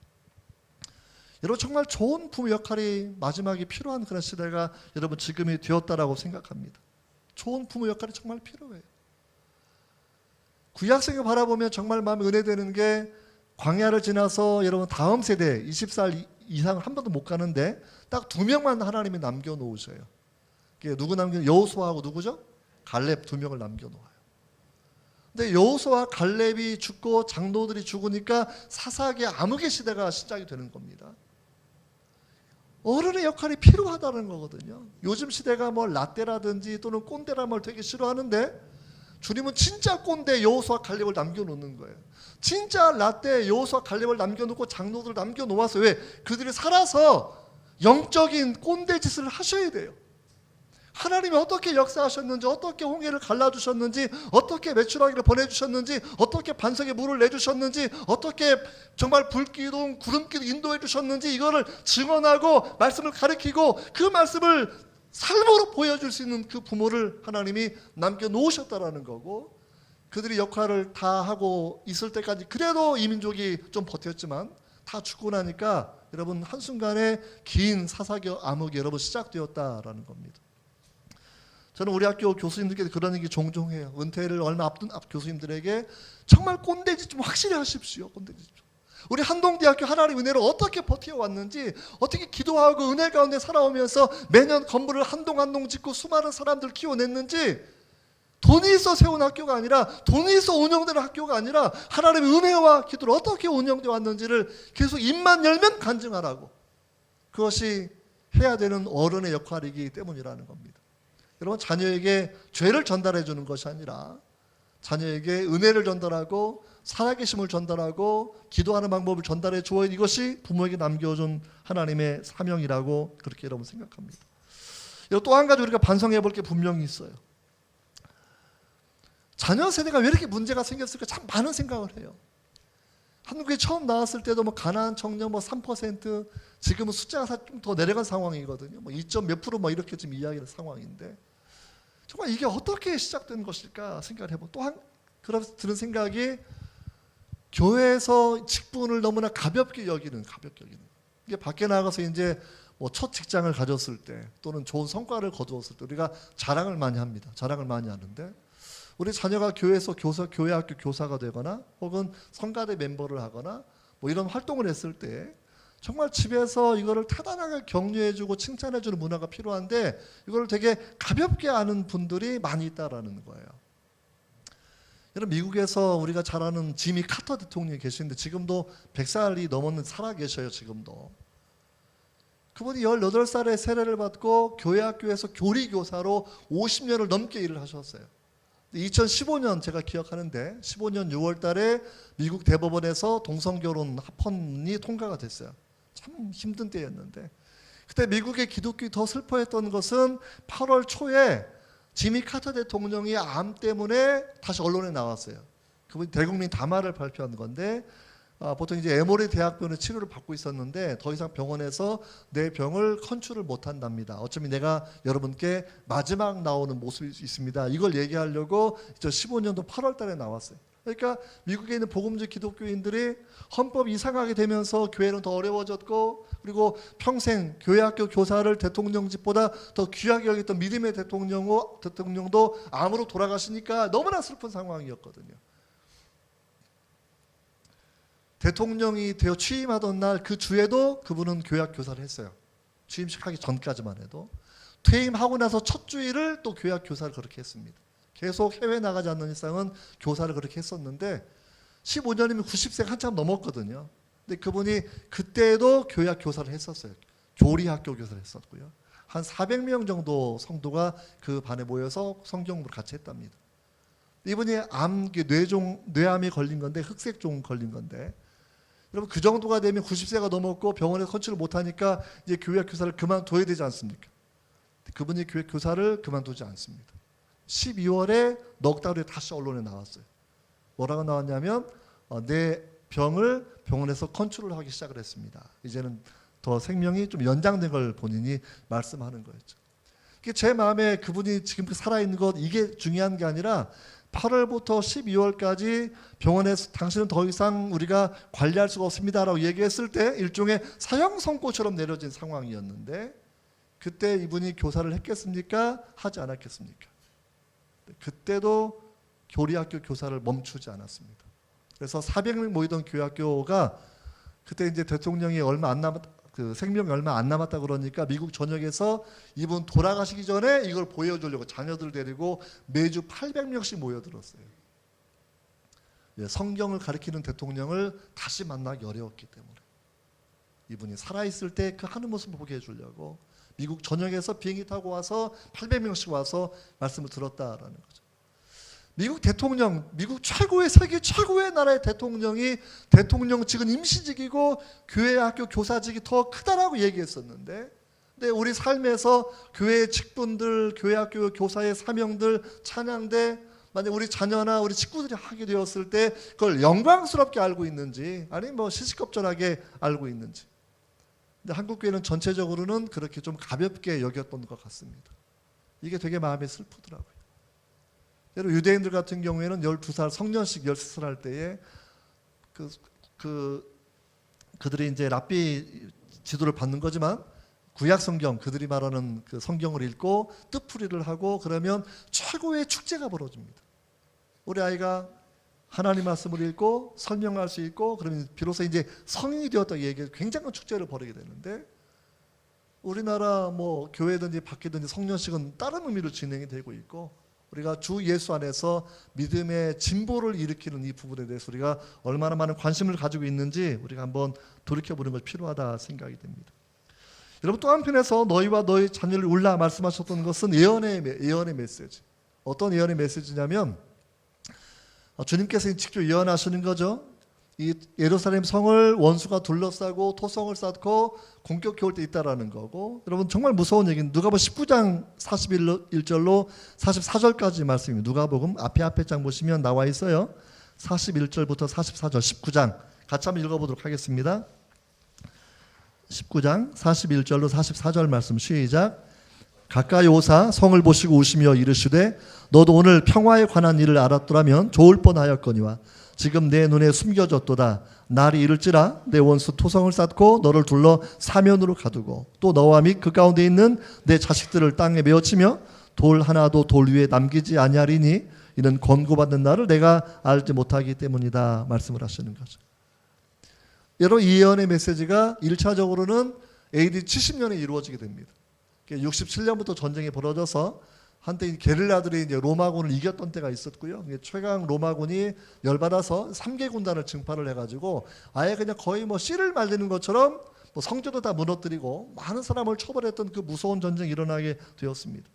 여러분 정말 좋은 부모 역할이 마지막에 필요한 그런 시대가 여러분 지금이 되었다라고 생각합니다. 좋은 부모 역할이 정말 필요해요. 구약성을 바라보면 정말 마음에 은혜되는 게 광야를 지나서 여러분 다음 세대 20살 이상을 한 번도 못 가는데 딱 2명만 하나님이 남겨놓으셔요. 누구 여호수아하고 누구죠? 갈렙 2명을 남겨놓아요. 근데 여호수아와 갈렙이 죽고 장로들이 죽으니까 사사기의 암흑의 시대가 시작이 되는 겁니다. 어른의 역할이 필요하다는 거거든요. 요즘 시대가 뭐 라떼라든지 또는 꼰대라는 말 되게 싫어하는데 주님은 진짜 꼰대 여호수아 갈렙을 남겨놓는 거예요. 진짜 라떼 여호수아 갈렙을 남겨놓고 장로들을 남겨놓아서 왜? 그들이 살아서 영적인 꼰대 짓을 하셔야 돼요. 하나님이 어떻게 역사하셨는지, 어떻게 홍해를 갈라주셨는지, 어떻게 메추라기를 보내주셨는지, 어떻게 반석에 물을 내주셨는지, 어떻게 정말 불기둥, 구름기둥 인도해 주셨는지 이거를 증언하고 말씀을 가르치고 그 말씀을 삶으로 보여줄 수 있는 그 부모를 하나님이 남겨놓으셨다라는 거고 그들이 역할을 다 하고 있을 때까지 그래도 이 민족이 좀 버텼지만 다 죽고 나니까 여러분 한순간에 긴 사사기 암흑이 여러분 시작되었다라는 겁니다. 저는 우리 학교 교수님들께 그런 얘기 종종 해요. 은퇴를 얼마 앞둔 교수님들에게 정말 꼰대짓 좀 확실히 하십시오. 꼰대짓 좀. 우리 한동대학교 하나님 은혜로 어떻게 버텨왔는지 어떻게 기도하고 은혜 가운데 살아오면서 매년 건물을 한 동 짓고 수많은 사람들 키워냈는지 돈이 있어 세운 학교가 아니라 돈이 있어 운영되는 학교가 아니라 하나님의 은혜와 기도를 어떻게 운영되어 왔는지를 계속 입만 열면 간증하라고. 그것이 해야 되는 어른의 역할이기 때문이라는 겁니다. 여러분 자녀에게 죄를 전달해 주는 것이 아니라 자녀에게 은혜를 전달하고 살아계심을 전달하고 기도하는 방법을 전달해 주어 이것이 부모에게 남겨준 하나님의 사명이라고 그렇게 여러분 생각합니다. 또 한 가지 우리가 반성해 볼 게 분명히 있어요. 자녀 세대가 왜 이렇게 문제가 생겼을까 참 많은 생각을 해요. 한국에 처음 나왔을 때도 뭐 가난한 청년 뭐 3% 지금은 숫자가 좀 더 내려간 상황이거든요. 뭐 2점 몇 프로 뭐 이렇게 지금 이야기하는 상황인데 정말 이게 어떻게 시작된 것일까 생각을 해보고 또 한 들은 생각이 교회에서 직분을 너무나 가볍게 여기는 이게 밖에 나가서 이제 뭐 첫 직장을 가졌을 때 또는 좋은 성과를 거두었을 때 우리가 자랑을 많이 합니다. 자랑을 많이 하는데 우리 자녀가 교회에서 교회 학교 교사가 되거나 혹은 성가대 멤버를 하거나 뭐 이런 활동을 했을 때 정말 집에서 이거를 타단하게 격려해주고 칭찬해주는 문화가 필요한데 이걸 되게 가볍게 하는 분들이 많이 있다라는 거예요. 여러분 미국에서 우리가 잘 아는 지미 카터 대통령이 계시는데 지금도 100살이 넘었는 살아 계셔요. 지금도. 그분이 18살에 세례를 받고 교회 학교에서 교리교사로 50년을 넘게 일을 하셨어요. 2015년 제가 기억하는데 15년 6월 달에 미국 대법원에서 동성결혼 합헌이 통과가 됐어요. 참 힘든 때였는데 그때 미국의 기독교이 더 슬퍼했던 것은 8월 초에 지미 카터 대통령이 암 때문에 다시 언론에 나왔어요. 그분이 대국민 담화를 발표한 건데 보통 이제 에모리 대학병원에 치료를 받고 있었는데 더 이상 병원에서 내 병을 컨트롤 못한답니다. 어쩌면 내가 여러분께 마지막 나오는 모습이 있습니다. 이걸 얘기하려고 2015년도 8월 달에 나왔어요. 그러니까 미국에 있는 복음주의 기독교인들이 헌법이 이상하게 되면서 교회는 더 어려워졌고, 그리고 평생 교회학교 교사를 대통령직보다 더 귀하게 여겼던 믿음의 대통령도 암으로 돌아가시니까 너무나 슬픈 상황이었거든요. 대통령이 되어 취임하던 날 그 주에도 그분은 교회학 교사를 했어요. 취임식 하기 전까지만 해도. 퇴임하고 나서 첫 주일을 또 교회학 교사를 그렇게 했습니다. 계속 해외 나가지 않는 이상은 교사를 그렇게 했었는데 15년이면 90세가 한참 넘었거든요. 근데 그분이 그때도 교회학 교사를 했었어요. 교리학교 교사를 했었고요. 한 400명 정도 성도가 그 반에 모여서 성경 공부를 같이 했답니다. 이분이 뇌암이 걸린 건데, 흑색종 걸린 건데, 여러분 그 정도가 되면 90세가 넘었고 병원에서 컨트롤 못하니까 이제 교회학 교사를 그만둬야 되지 않습니까? 그분이 교회 교사를 그만두지 않습니다. 12월에 넉 달 후에 다시 언론에 나왔어요. 뭐라고 나왔냐면 내 병을 병원에서 컨트롤하기 시작을 했습니다. 이제는 더 생명이 좀 연장된 걸 본인이 말씀하는 거였죠. 제 마음에 그분이 지금 살아있는 것, 이게 중요한 게 아니라 8월부터 12월까지 병원에서 당신은 더 이상 우리가 관리할 수가 없습니다라고 얘기했을 때 일종의 사형 선고처럼 내려진 상황이었는데, 그때 이분이 교사를 했겠습니까? 하지 않았겠습니까? 그때도 교리학교 교사를 멈추지 않았습니다. 그래서 400명 모이던 교회학교가 그때 이제 대통령이 얼마 안 남았, 생명이 얼마 안 남았다 그러니까 미국 전역에서 이분 돌아가시기 전에 이걸 보여주려고 자녀들 데리고 매주 800명씩 모여들었어요. 성경을 가리키는 대통령을 다시 만나기 어려웠기 때문에 이분이 살아있을 때 그 하는 모습을 보게 해주려고 미국 전역에서 비행기 타고 와서 800명씩 와서 말씀을 들었다라는 거죠. 미국 대통령, 미국 최고의, 세계 최고의 나라의 대통령이 대통령직은 임시직이고 교회학교 교사직이 더 크다라고 얘기했었는데, 근데 우리 삶에서 교회의 직분들, 교회학교 교사의 사명들, 찬양대, 만약 우리 자녀나 우리 친구들이 하게 되었을 때 그걸 영광스럽게 알고 있는지, 아니면 뭐 시시겁절하게 알고 있는지. 근데 한국교회는 전체적으로는 그렇게 좀 가볍게 여겼던 것 같습니다. 이게 되게 마음이 슬프더라고요. 여러분, 유대인들 같은 경우에는 12살 성년식 13살 할 때에 그들이 이제 랍비 지도를 받는 거지만 구약 성경, 그들이 말하는 그 성경을 읽고 뜻풀이를 하고 그러면 최고의 축제가 벌어집니다. 우리 아이가 하나님 말씀을 읽고 설명할 수 있고 그러면 비로소 이제 성인이 되었다고 얘기해서 굉장한 축제를 벌이게 되는데, 우리나라 뭐 교회든지 밖이든지 성년식은 다른 의미로 진행이 되고 있고, 우리가 주 예수 안에서 믿음의 진보를 일으키는 이 부분에 대해서 우리가 얼마나 많은 관심을 가지고 있는지 우리가 한번 돌이켜보는 것이 필요하다 생각이 됩니다. 여러분, 또 한편에서 너희와 너희 자녀를 울라 말씀하셨던 것은 예언의 메시지. 어떤 예언의 메시지냐면 주님께서 직접 예언하시는 거죠. 이 예루살렘 성을 원수가 둘러싸고 토성을 쌓고 공격해 올 때 있다라는 거고, 여러분 정말 무서운 얘기는 누가복음 19장 41절로 44절까지 말씀입니다. 누가복음 앞에 장 보시면 나와 있어요. 41절부터 44절 19장 같이 한번 읽어보도록 하겠습니다. 19장 41절로 44절 말씀 시작. 가까이 오사 성을 보시고 우시며 이르시되 너도 오늘 평화에 관한 일을 알았더라면 좋을 뻔하였거니와 지금 내 눈에 숨겨졌도다. 날이 이를지라 내 원수 토성을 쌓고 너를 둘러 사면으로 가두고 또 너와 및 그 가운데 있는 내 자식들을 땅에 메어치며 돌 하나도 돌 위에 남기지 아니하리니 이는 권고받는 날을 내가 알지 못하기 때문이다 말씀을 하시는 거죠. 여러분, 이 예언의 메시지가 1차적으로는 AD 70년에 이루어지게 됩니다. 67년부터 전쟁이 벌어져서 한때 게릴라들이 이제 로마군을 이겼던 때가 있었고요. 최강 로마군이 열받아서 3개 군단을 증파를 해가지고 아예 그냥 거의 뭐 씨를 말리는 것처럼 뭐 성전도 다 무너뜨리고 많은 사람을 처벌했던 그 무서운 전쟁이 일어나게 되었습니다.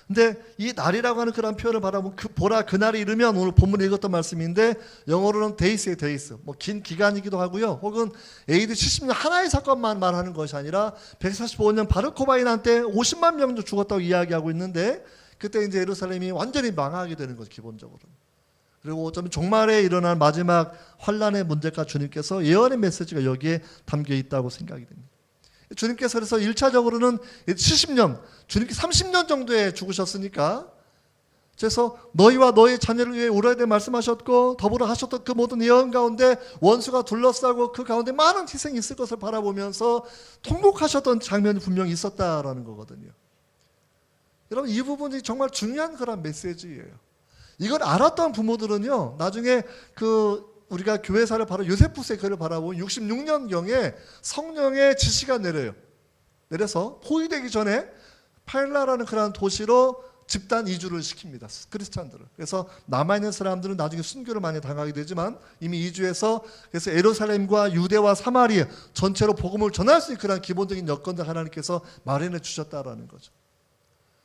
근데 이 날이라고 하는 그런 표현을 바라보면 보라 그날이 이르면, 오늘 본문에 읽었던 말씀인데 영어로는 days예요. days. 뭐 긴 기간이기도 하고요. 혹은 AD 70년 하나의 사건만 말하는 것이 아니라 145년 바르코바이난 때 50만 명 정도 죽었다고 이야기하고 있는데, 그때 이제 예루살렘이 완전히 망하게 되는 거죠, 기본적으로. 그리고 어쩌면 종말에 일어날 마지막 환란의 문제가 주님께서 예언의 메시지가 여기에 담겨 있다고 생각이 됩니다. 주님께서 그래서 1차적으로는 70년, 주님께 30년 정도에 죽으셨으니까, 그래서 너희와 너희 자녀를 위해 울어야 돼 말씀하셨고, 더불어 하셨던 그 모든 예언 가운데 원수가 둘러싸고 그 가운데 많은 희생이 있을 것을 바라보면서 통곡하셨던 장면이 분명히 있었다라는 거거든요. 여러분, 이 부분이 정말 중요한 그런 메시지예요. 이걸 알았던 부모들은요, 나중에 우리가 교회사를 바로 요세푸스의 글을 바라보면 66년경에 성령의 지시가 내려서 포위되기 전에 팔라라는 그런 도시로 집단 이주를 시킵니다. 크리스찬들을. 그래서 남아있는 사람들은 나중에 순교를 많이 당하게 되지만 이미 이주해서, 그래서 예루살렘과 유대와 사마리아 전체로 복음을 전할 수 있는 그런 기본적인 여건들 하나님께서 마련해 주셨다라는 거죠.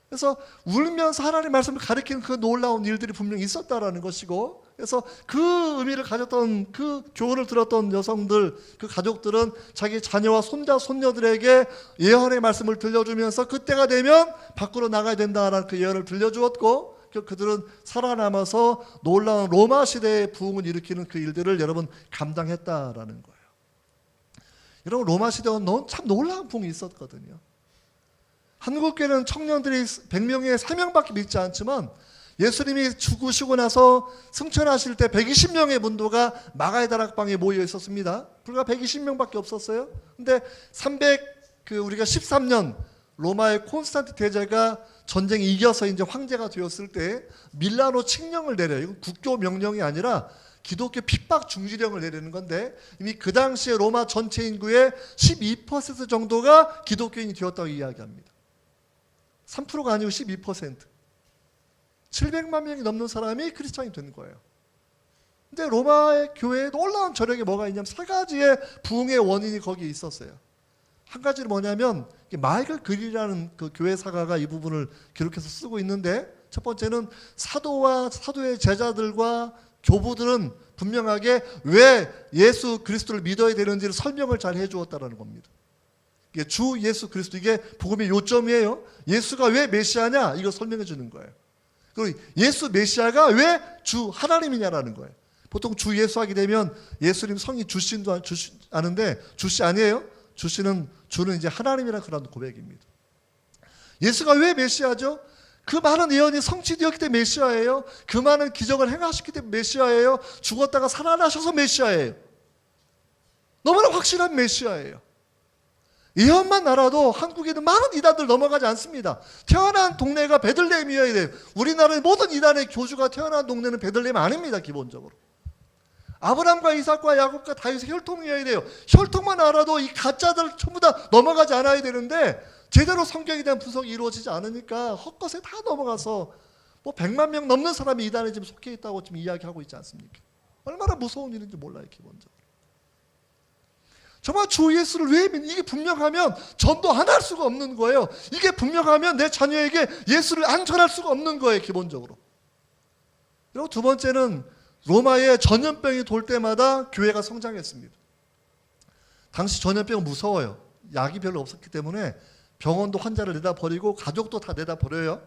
그래서 울면서 하나님의 말씀을 가리키는 그 놀라운 일들이 분명히 있었다라는 것이고, 그래서 그 의미를 가졌던, 그 교훈을 들었던 여성들, 그 가족들은 자기 자녀와 손자, 손녀들에게 예언의 말씀을 들려주면서 그때가 되면 밖으로 나가야 된다라는 그 예언을 들려주었고, 그들은 살아남아서 놀라운 로마 시대의 부흥을 일으키는 그 일들을 여러분 감당했다라는 거예요. 여러분, 로마 시대는 참 놀라운 부흥이 있었거든요. 한국교회는 청년들이 100명에 3명밖에 믿지 않지만, 예수님이 죽으시고 나서 승천하실 때 120명의 문도가 마가의 다락방에 모여 있었습니다. 불과 120명밖에 없었어요. 근데 우리가 13년 로마의 콘스탄틴 대제가 전쟁이 이겨서 이제 황제가 되었을 때 밀라노 칙령을 내려요. 이건 국교 명령이 아니라 기독교 핍박 중지령을 내리는 건데, 이미 그 당시에 로마 전체 인구의 12% 정도가 기독교인이 되었다고 이야기합니다. 3%가 아니고 12%. 700만 명이 넘는 사람이 크리스찬이 된 거예요. 근데 로마의 교회에 놀라운 저력이 뭐가 있냐면, 세 가지의 부흥의 원인이 거기에 있었어요. 한 가지는 뭐냐면, 마이클 그릴이라는 그 교회 사가가 이 부분을 기록해서 쓰고 있는데, 첫 번째는 사도와 사도의 제자들과 교부들은 분명하게 왜 예수 그리스도를 믿어야 되는지를 설명을 잘 해주었다는 겁니다. 주 예수 그리스도, 이게 복음의 요점이에요. 예수가 왜 메시아냐, 이거 설명해 주는 거예요. 그리고 예수 메시아가 왜 주 하나님이냐라는 거예요. 보통 주 예수 하게 되면 예수님 성이 주신도 아는데, 주씨 아니에요. 주는 이제 하나님이라는 그런 고백입니다. 예수가 왜 메시아죠? 그 많은 예언이 성취되었기 때문에 메시아예요. 그 많은 기적을 행하셨기 때문에 메시아예요. 죽었다가 살아나셔서 메시아예요. 너무나 확실한 메시아예요. 예언만 알아도 한국에는 많은 이단들 넘어가지 않습니다. 태어난 동네가 베들레헴이어야 돼요. 우리나라의 모든 이단의 교주가 태어난 동네는 베들레헴 아닙니다, 기본적으로. 아브라함과 이삭과 야곱과 다윗의 혈통이어야 돼요. 혈통만 알아도 이 가짜들 전부 다 넘어가지 않아야 되는데, 제대로 성경에 대한 분석이 이루어지지 않으니까 헛것에 다 넘어가서 100만 명 넘는 사람이 이단에 지금 속해 있다고 지금 이야기하고 있지 않습니까? 얼마나 무서운 일인지 몰라요, 기본적으로. 정말 주 예수를 왜 믿는, 이게 분명하면 전도 안 할 수가 없는 거예요. 이게 분명하면 내 자녀에게 예수를 안 전할 수가 없는 거예요, 기본적으로. 그리고 두 번째는 로마에 전염병이 돌 때마다 교회가 성장했습니다. 당시 전염병은 무서워요. 약이 별로 없었기 때문에 병원도 환자를 내다 버리고 가족도 다 내다 버려요.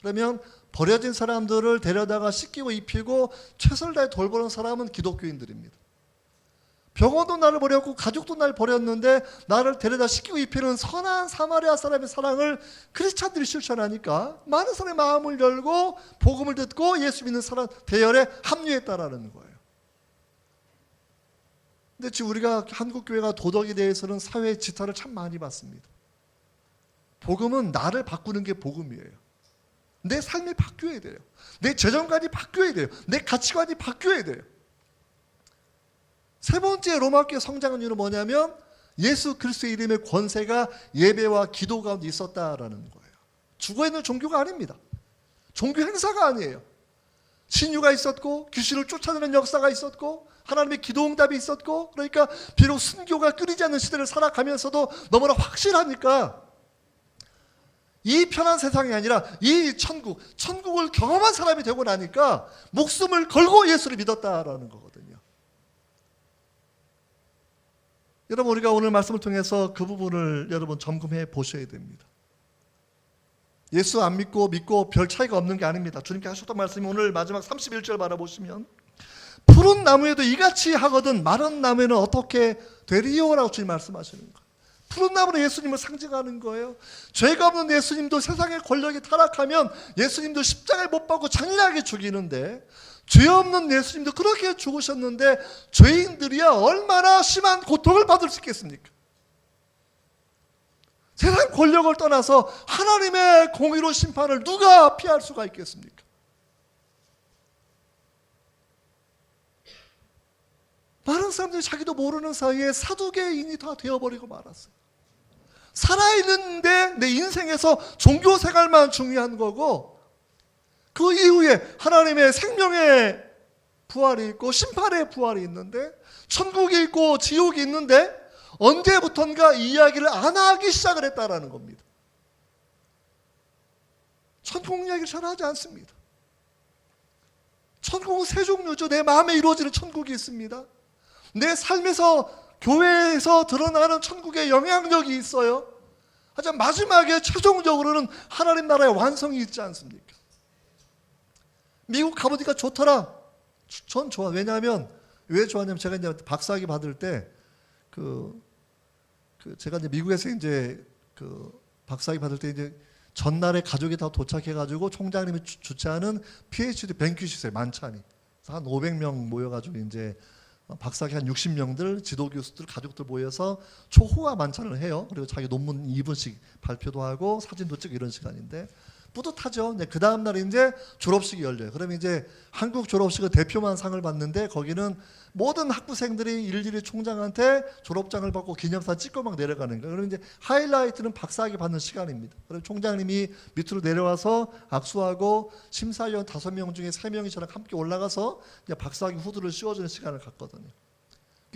그러면 버려진 사람들을 데려다가 씻기고 입히고 최선을 다해 돌보는 사람은 기독교인들입니다. 병원도 나를 버렸고 가족도 나를 버렸는데 나를 데려다 씻기고 입히는 선한 사마리아 사람의 사랑을 크리스찬들이 실천하니까 많은 사람의 마음을 열고 복음을 듣고 예수 믿는 사람 대열에 합류했다라는 거예요. 근데 지금 우리가 한국교회가 도덕에 대해서는 사회의 지탄을 참 많이 받습니다. 복음은 나를 바꾸는 게 복음이에요. 내 삶이 바뀌어야 돼요. 내 재정관이 바뀌어야 돼요. 내 가치관이 바뀌어야 돼요. 세 번째 로마교회 성장한 이유는 뭐냐면, 예수 그리스도의 이름의 권세가 예배와 기도 가운데 있었다라는 거예요. 죽어있는 종교가 아닙니다. 종교 행사가 아니에요. 신유가 있었고 귀신을 쫓아내는 역사가 있었고 하나님의 기도 응답이 있었고, 그러니까 비록 순교가 끊이지 않는 시대를 살아가면서도 너무나 확실하니까 이 편한 세상이 아니라 이 천국을 경험한 사람이 되고 나니까 목숨을 걸고 예수를 믿었다라는 거거든요. 여러분, 우리가 오늘 말씀을 통해서 그 부분을 여러분 점검해 보셔야 됩니다. 예수 안 믿고 별 차이가 없는 게 아닙니다. 주님께 하셨던 말씀이 오늘 마지막 31절 바라보시면 푸른 나무에도 이같이 하거든 마른 나무에는 어떻게 되리요? 라고 주님 말씀하시는 거예요. 푸른 나무는 예수님을 상징하는 거예요. 죄가 없는 예수님도 세상의 권력이 타락하면 예수님도 십자가에 못 박고 잔인하게 죽이는데, 죄 없는 예수님도 그렇게 죽으셨는데 죄인들이야 얼마나 심한 고통을 받을 수 있겠습니까? 세상 권력을 떠나서 하나님의 공의로 심판을 누가 피할 수가 있겠습니까? 많은 사람들이 자기도 모르는 사이에 사두개인이 다 되어버리고 말았어요. 살아있는데 내 인생에서 종교 생활만 중요한 거고, 그 이후에 하나님의 생명의 부활이 있고 심판의 부활이 있는데, 천국이 있고 지옥이 있는데 언제부턴가 이 이야기를 안 하기 시작을 했다라는 겁니다. 천국 이야기를 잘 하지 않습니다. 천국은 세 종류죠. 내 마음에 이루어지는 천국이 있습니다. 내 삶에서, 교회에서 드러나는 천국의 영향력이 있어요. 하지만 마지막에 최종적으로는 하나님 나라의 완성이 있지 않습니까? 미국 가보니까 좋더라. 전 좋아. 왜냐하면, 왜 좋았냐면, 제가 이제 박사학위 받을 때 제가 이제 미국에서 이제 박사학위 받을 때 이제 전날에 가족이 다 도착해가지고 총장님이 주최하는 PhD 뱅퀴 있어요. 만찬이. 한 500명 모여가지고 이제 박사학위 한 60명들, 지도 교수들, 가족들 모여서 초호화 만찬을 해요. 그리고 자기 논문 2분씩 발표도 하고 사진도 찍고 이런 시간인데 뿌듯하죠. 그 다음 날 이제 졸업식이 열려요. 그러면 이제 한국 졸업식의 대표만 상을 받는데, 거기는 모든 학부생들이 일일이 총장한테 졸업장을 받고 기념사진 찍고 막 내려가는 거예요. 그러면 이제 하이라이트는 박사학위 받는 시간입니다. 그래서 총장님이 밑으로 내려와서 악수하고 심사위원 5명 중에 3명이 저랑 함께 올라가서 이제 박사학위 후드를 씌워주는 시간을 갖거든요.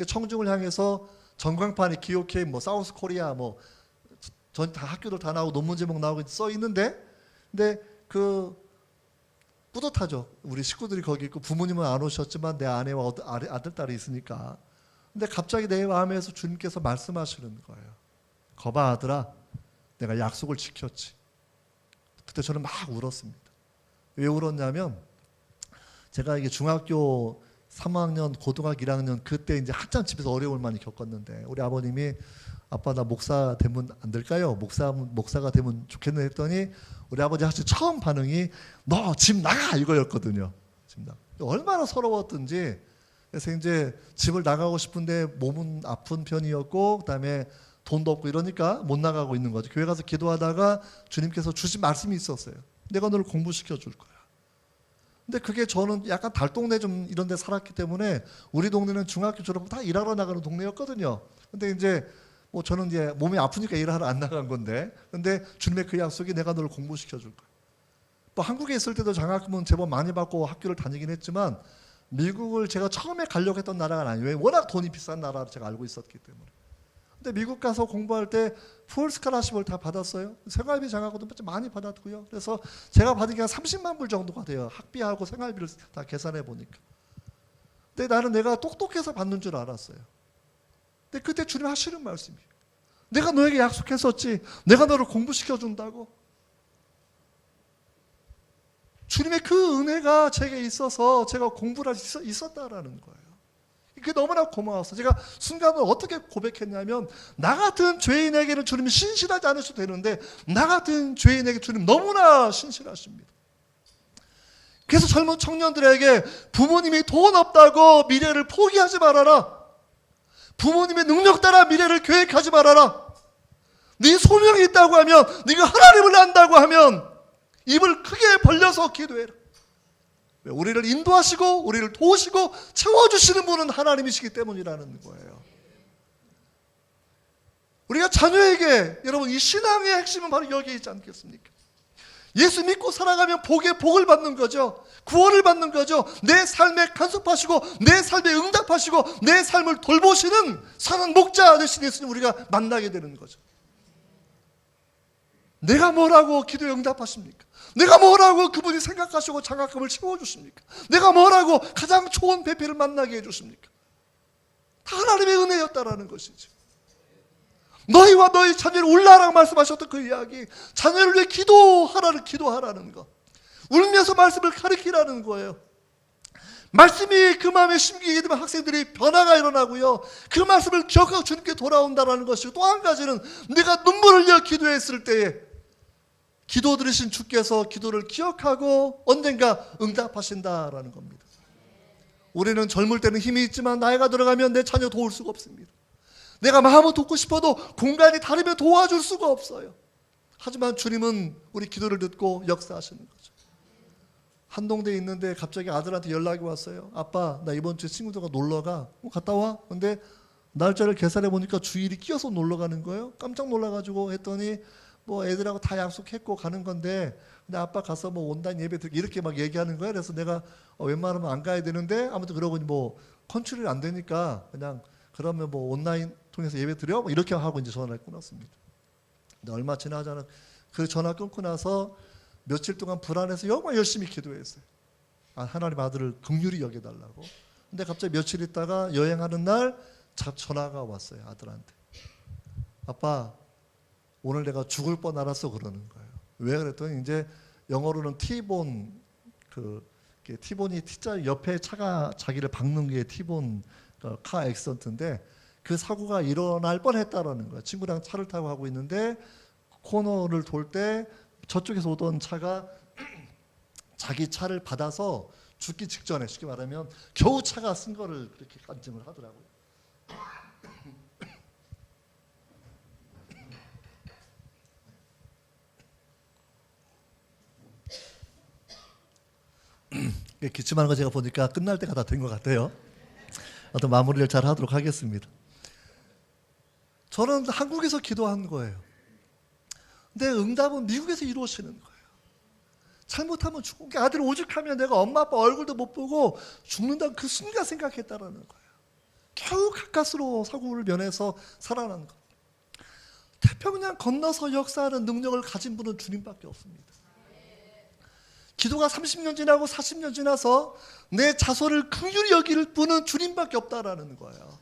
청중을 향해서 전광판에 기오케이, 사우스 코리아, 전 다 학교들 다 나오고 논문 제목 나오고 써 있는데, 근데 뿌듯하죠. 우리 식구들이 거기 있고 부모님은 안 오셨지만 내 아내와 아들, 딸이 있으니까. 근데 갑자기 내 마음에서 주님께서 말씀하시는 거예요. 거봐 아들아, 내가 약속을 지켰지. 그때 저는 막 울었습니다. 왜 울었냐면, 제가 이게 중학교 3학년, 고등학교 1학년 그때 이제 한참 집에서 어려움을 많이 겪었는데, 우리 아버님이 아빠 나 목사 되면 안 될까요? 목사가 되면 좋겠네 했더니 우리 아버지 사실 처음 반응이 너 집 나가 이거였거든요. 집 나가. 얼마나 서러웠던지. 그래서 이제 집을 나가고 싶은데 몸은 아픈 편이었고 그다음에 돈도 없고 이러니까 못 나가고 있는 거죠. 교회 가서 기도하다가 주님께서 주신 말씀이 있었어요. 내가 너를 공부시켜 줄 거야. 근데 그게 저는 약간 달동네 좀 이런 데 살았기 때문에 우리 동네는 중학교 졸업하고 다 일하러 나가는 동네였거든요. 근데 이제 저는 이제 몸이 아프니까 일하러 안 나간 건데, 근데 주님의 그 약속이 내가 너를 공부시켜 줄 거야. 한국에 있을 때도 장학금은 제법 많이 받고 학교를 다니긴 했지만 미국을 제가 처음에 가려고 했던 나라가 아니에요. 워낙 돈이 비싼 나라를 제가 알고 있었기 때문에. 근데 미국 가서 공부할 때 풀스칼라십을 다 받았어요. 생활비 장학금도 많이 받았고요. 그래서 제가 받은 게 한 30만 불 정도가 돼요. 학비하고 생활비를 다 계산해 보니까. 근데 나는 내가 똑똑해서 받는 줄 알았어요. 근데 그때 주님 하시는 말씀이, 내가 너에게 약속했었지. 내가 너를 공부시켜 준다고. 주님의 그 은혜가 제게 있어서 제가 공부를 할 수 있었다라는 거예요. 그게 너무나 고마웠어요. 제가 순간을 어떻게 고백했냐면, 나 같은 죄인에게는 주님이 신실하지 않으셔도 되는데 나 같은 죄인에게 주님 너무나 신실하십니다. 그래서 젊은 청년들에게 부모님이 돈 없다고 미래를 포기하지 말아라. 부모님의 능력 따라 미래를 계획하지 말아라. 네 소명이 있다고 하면, 네가 하나님을 안다고 하면 입을 크게 벌려서 기도해라. 우리를 인도하시고 우리를 도우시고 채워주시는 분은 하나님이시기 때문이라는 거예요. 우리가 자녀에게, 여러분, 이 신앙의 핵심은 바로 여기에 있지 않겠습니까? 예수 믿고 살아가면 복을 받는 거죠. 구원을 받는 거죠. 내 삶에 간섭하시고 내 삶에 응답하시고 내 삶을 돌보시는 선한 목자 되신 예수님 우리가 만나게 되는 거죠. 내가 뭐라고 기도에 응답하십니까? 내가 뭐라고 그분이 생각하시고 장학금을 채워주십니까? 내가 뭐라고 가장 좋은 배필을 만나게 해주십니까? 다 하나님의 은혜였다라는 것이지. 너희와 너희 자녀를 울라라고 말씀하셨던 그 이야기, 자녀를 위해 기도하라는 것, 울면서 말씀을 가르치라는 거예요. 말씀이 그 마음에 심기게 되면 학생들이 변화가 일어나고요, 그 말씀을 기억하고 주님께 돌아온다는 것이고, 또 한 가지는 내가 눈물을 흘려 기도했을 때에 기도 들으신 주께서 기도를 기억하고 언젠가 응답하신다라는 겁니다. 우리는 젊을 때는 힘이 있지만 나이가 들어가면 내 자녀 도울 수가 없습니다. 내가 마음을 돕고 싶어도 공간이 다르면 도와줄 수가 없어요. 하지만 주님은 우리 기도를 듣고 역사하시는 거죠. 한동대에 있는데 갑자기 아들한테 연락이 왔어요. 아빠, 나 이번 주에 친구들과 놀러가. 갔다 와. 근데 날짜를 계산해 보니까 주일이 끼어서 놀러 가는 거예요. 깜짝 놀라가지고 했더니 뭐 애들하고 다 약속했고 가는 건데, 근데 아빠 가서 뭐 온라인 예배 드리고 이렇게 막 얘기하는 거예요. 그래서 내가 웬만하면 안 가야 되는데, 아무튼 그러고 뭐 컨트롤이 안 되니까 그냥 그러면 뭐 온라인 통해서 예배 드려? 뭐 이렇게 하고 이제 전화를 끊었습니다. 근데 얼마 지나자는 그 전화 끊고 나서 며칠 동안 불안해서 정말 열심히 기도했어요. 하나님 아들을 긍휼히 여겨달라고. 근데 갑자기 며칠 있다가 여행하는 날 전화가 왔어요. 아들한테. 아빠, 오늘 내가 죽을 뻔 알았어 그러는 거예요. 왜 그랬더니 이제 영어로는 티본, 티본이 T자 옆에 차가 자기를 박는 게 티본 카 액시던트인데, 그 사고가 일어날 뻔했다라는 거예요. 친구랑 차를 타고 가고 있는데 코너를 돌 때 저쪽에서 오던 차가 자기 차를 받아서 죽기 직전에, 쉽게 말하면 겨우 차가 쓴 거를 그렇게 간증을 하더라고요. 기침하는 거 제가 보니까 끝날 때가 다 된 것 같아요. 어떤 마무리를 잘 하도록 하겠습니다. 저는 한국에서 기도한 거예요. 근데 응답은 미국에서 이루어지는 거예요. 잘못하면 죽고, 아들이 오죽하면 내가 엄마 아빠 얼굴도 못 보고 죽는다는 그 순간 생각했다라는 거예요. 겨우 가까스로 사고를 면해서 살아난 것. 태평양 건너서 역사하는 능력을 가진 분은 주님밖에 없습니다. 기도가 30년 지나고 40년 지나서 내 자손을 긍휼히 여길 분은 주님밖에 없다라는 거예요.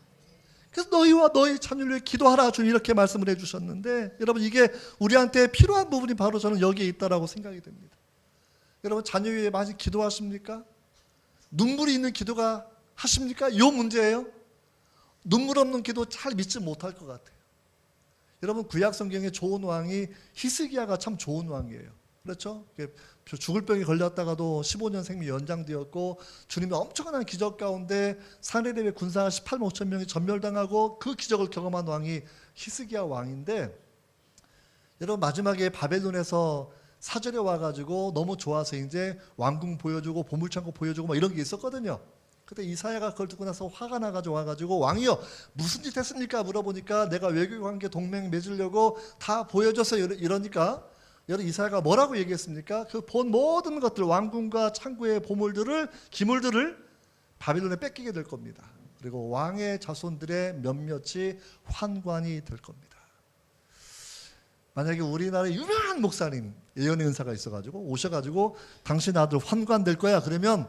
그래서 너희와 너희 자녀를 위해 기도하라, 주님 이렇게 말씀을 해주셨는데, 여러분 이게 우리한테 필요한 부분이 바로 저는 여기에 있다라고 생각이 됩니다. 여러분 자녀 위해 많이 기도하십니까? 눈물이 있는 기도가 하십니까? 이 문제예요. 눈물 없는 기도 잘 믿지 못할 것 같아요. 여러분 구약 성경에 좋은 왕이 히스기야가 참 좋은 왕이에요. 그렇죠? 죽을 병에 걸렸다가도 15년 생미 연장되었고, 주님의 엄청난 기적 가운데 사내립의 군사가 18만 5천 명이 전멸당하고 그 기적을 경험한 왕이 히스기야 왕인데, 여러분 마지막에 바벨론에서 사절에 와가지고 너무 좋아서 이제 왕궁 보여주고 보물창고 보여주고 막 이런 게 있었거든요. 그때 이사야가 그걸 듣고 나서 화가 나가지고 와가지고, 왕이요 무슨 짓 했습니까? 물어보니까 내가 외교관계 동맹 맺으려고 다 보여줬어요 이러니까, 여러분 이사야가 뭐라고 얘기했습니까? 그 본 모든 것들, 왕궁과 창고의 보물들을, 기물들을 바빌론에 뺏기게 될 겁니다. 그리고 왕의 자손들의 몇몇이 환관이 될 겁니다. 만약에 우리나라의 유명한 목사님, 예언의 은사가 있어가지고 오셔가지고 당신 아들 환관 될 거야 그러면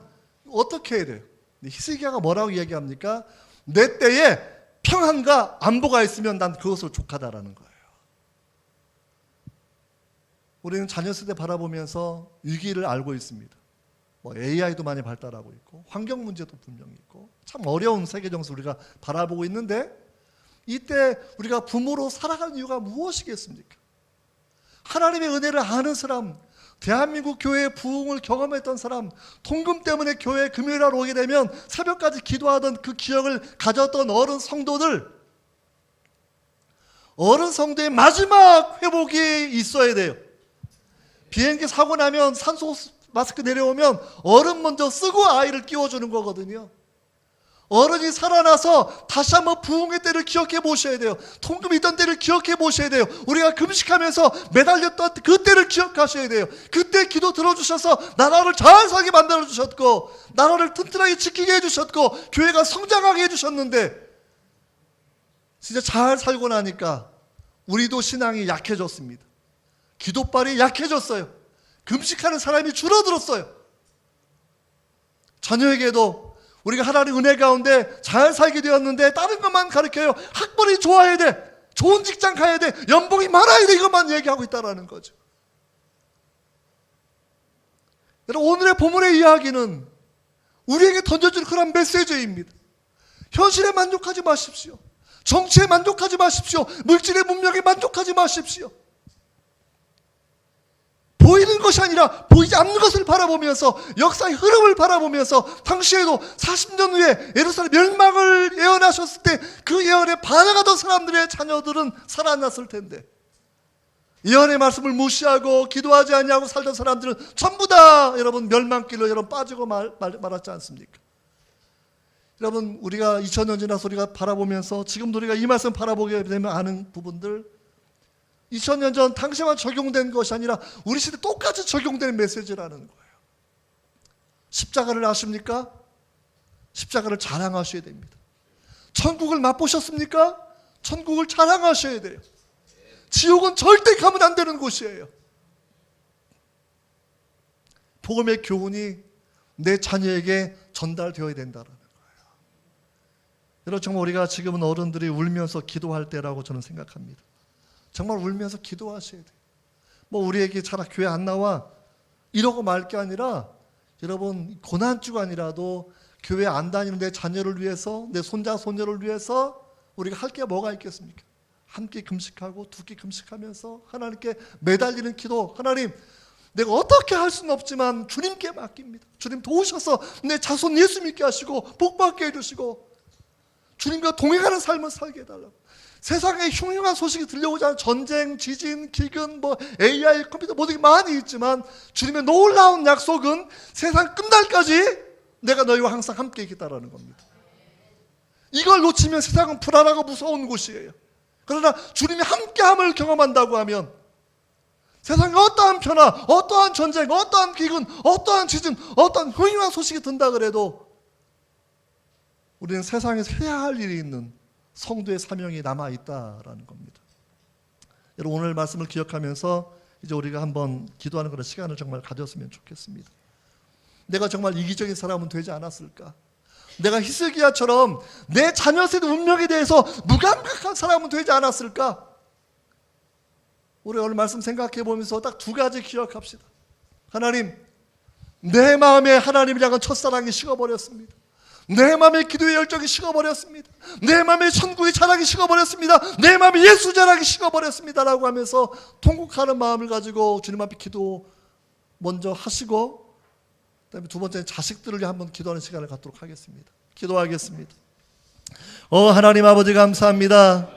어떻게 해야 돼요? 히스기야가 뭐라고 얘기합니까? 내 때에 평안과 안보가 있으면 난 그것을 족하다라는 거예요. 우리는 자녀 세대 바라보면서 위기를 알고 있습니다. AI도 많이 발달하고 있고 환경 문제도 분명히 있고 참 어려운 세계 정세 우리가 바라보고 있는데, 이때 우리가 부모로 살아가는 이유가 무엇이겠습니까? 하나님의 은혜를 아는 사람, 대한민국 교회의 부흥을 경험했던 사람, 통금 때문에 교회에 금요일날 오게 되면 새벽까지 기도하던 그 기억을 가졌던 어른 성도들, 어른 성도의 마지막 회복이 있어야 돼요. 비행기 사고 나면 산소 마스크 내려오면 어른 먼저 쓰고 아이를 끼워주는 거거든요. 어른이 살아나서 다시 한번 부흥의 때를 기억해 보셔야 돼요. 통금 있던 때를 기억해 보셔야 돼요. 우리가 금식하면서 매달렸던 그 때를 기억하셔야 돼요. 그때 기도 들어주셔서 나라를 잘 살게 만들어주셨고, 나라를 튼튼하게 지키게 해주셨고, 교회가 성장하게 해주셨는데, 진짜 잘 살고 나니까 우리도 신앙이 약해졌습니다. 기도빨이 약해졌어요. 금식하는 사람이 줄어들었어요. 자녀에게도 우리가 하나님 은혜 가운데 잘 살게 되었는데 다른 것만 가르쳐요. 학벌이 좋아야 돼. 좋은 직장 가야 돼. 연봉이 많아야 돼. 이것만 얘기하고 있다는 거죠. 여러분, 오늘의 본문의 이야기는 우리에게 던져줄 그런 메시지입니다. 현실에 만족하지 마십시오. 정치에 만족하지 마십시오. 물질의 문명에 만족하지 마십시오. 보이는 것이 아니라 보이지 않는 것을 바라보면서 역사의 흐름을 바라보면서 당시에도 40년 후에 예루살렘 멸망을 예언하셨을 때 그 예언에 반응하던 사람들의 자녀들은 살아났을 텐데 예언의 말씀을 무시하고 기도하지 않냐고 살던 사람들은 전부 다 여러분 멸망길로 여러분 빠지고 말았지 않습니까? 여러분, 우리가 2000년 지나서 우리가 바라보면서 지금도 우리가 이 말씀 바라보게 되면 아는 부분들, 2000년 전 당시만 적용된 것이 아니라 우리 시대 똑같이 적용되는 메시지라는 거예요. 십자가를 아십니까? 십자가를 자랑하셔야 됩니다. 천국을 맛보셨습니까? 천국을 자랑하셔야 돼요. 지옥은 절대 가면 안 되는 곳이에요. 복음의 교훈이 내 자녀에게 전달되어야 된다는 거예요. 여러분, 정말 우리가 지금은 어른들이 울면서 기도할 때라고 저는 생각합니다. 정말 울면서 기도하셔야 돼요. 뭐 우리에게 차라리 교회 안 나와 이러고 말 게 아니라 여러분, 고난 주간이라도 교회 안 다니는 내 자녀를 위해서, 내 손자 손녀를 위해서 우리가 할 게 뭐가 있겠습니까? 한 끼 금식하고 두 끼 금식하면서 하나님께 매달리는 기도. 하나님, 내가 어떻게 할 수는 없지만 주님께 맡깁니다. 주님 도우셔서 내 자손 예수 믿게 하시고 복받게 해주시고 주님과 동행하는 삶을 살게 해달라고. 세상에 흉흉한 소식이 들려오지 않은 전쟁, 지진, 기근, AI, 컴퓨터 모든 게 많이 있지만 주님의 놀라운 약속은 세상 끝날까지 내가 너희와 항상 함께 있겠다라는 겁니다. 이걸 놓치면 세상은 불안하고 무서운 곳이에요. 그러나 주님이 함께함을 경험한다고 하면 세상에 어떠한 변화, 어떠한 전쟁, 어떠한 기근, 어떠한 지진, 어떠한 흉흉한 소식이 든다 그래도 우리는 세상에서 해야 할 일이 있는 성도의 사명이 남아있다라는 겁니다. 여러분, 오늘 말씀을 기억하면서 이제 우리가 한번 기도하는 그런 시간을 정말 가졌으면 좋겠습니다. 내가 정말 이기적인 사람은 되지 않았을까? 내가 히스기야처럼 내 자녀 세대 운명에 대해서 무감각한 사람은 되지 않았을까? 우리 오늘 말씀 생각해 보면서 딱 두 가지 기억합시다. 하나님, 내 마음에 하나님을 향한 첫사랑이 식어버렸습니다. 내 마음의 기도의 열정이 식어버렸습니다. 내 마음의 천국의 자랑이 식어버렸습니다. 내 마음의 예수 자랑이 식어버렸습니다 라고 하면서 통곡하는 마음을 가지고 주님 앞에 기도 먼저 하시고, 그 다음에 두 번째는 자식들을 위해 한번 기도하는 시간을 갖도록 하겠습니다. 기도하겠습니다. 하나님 아버지 감사합니다.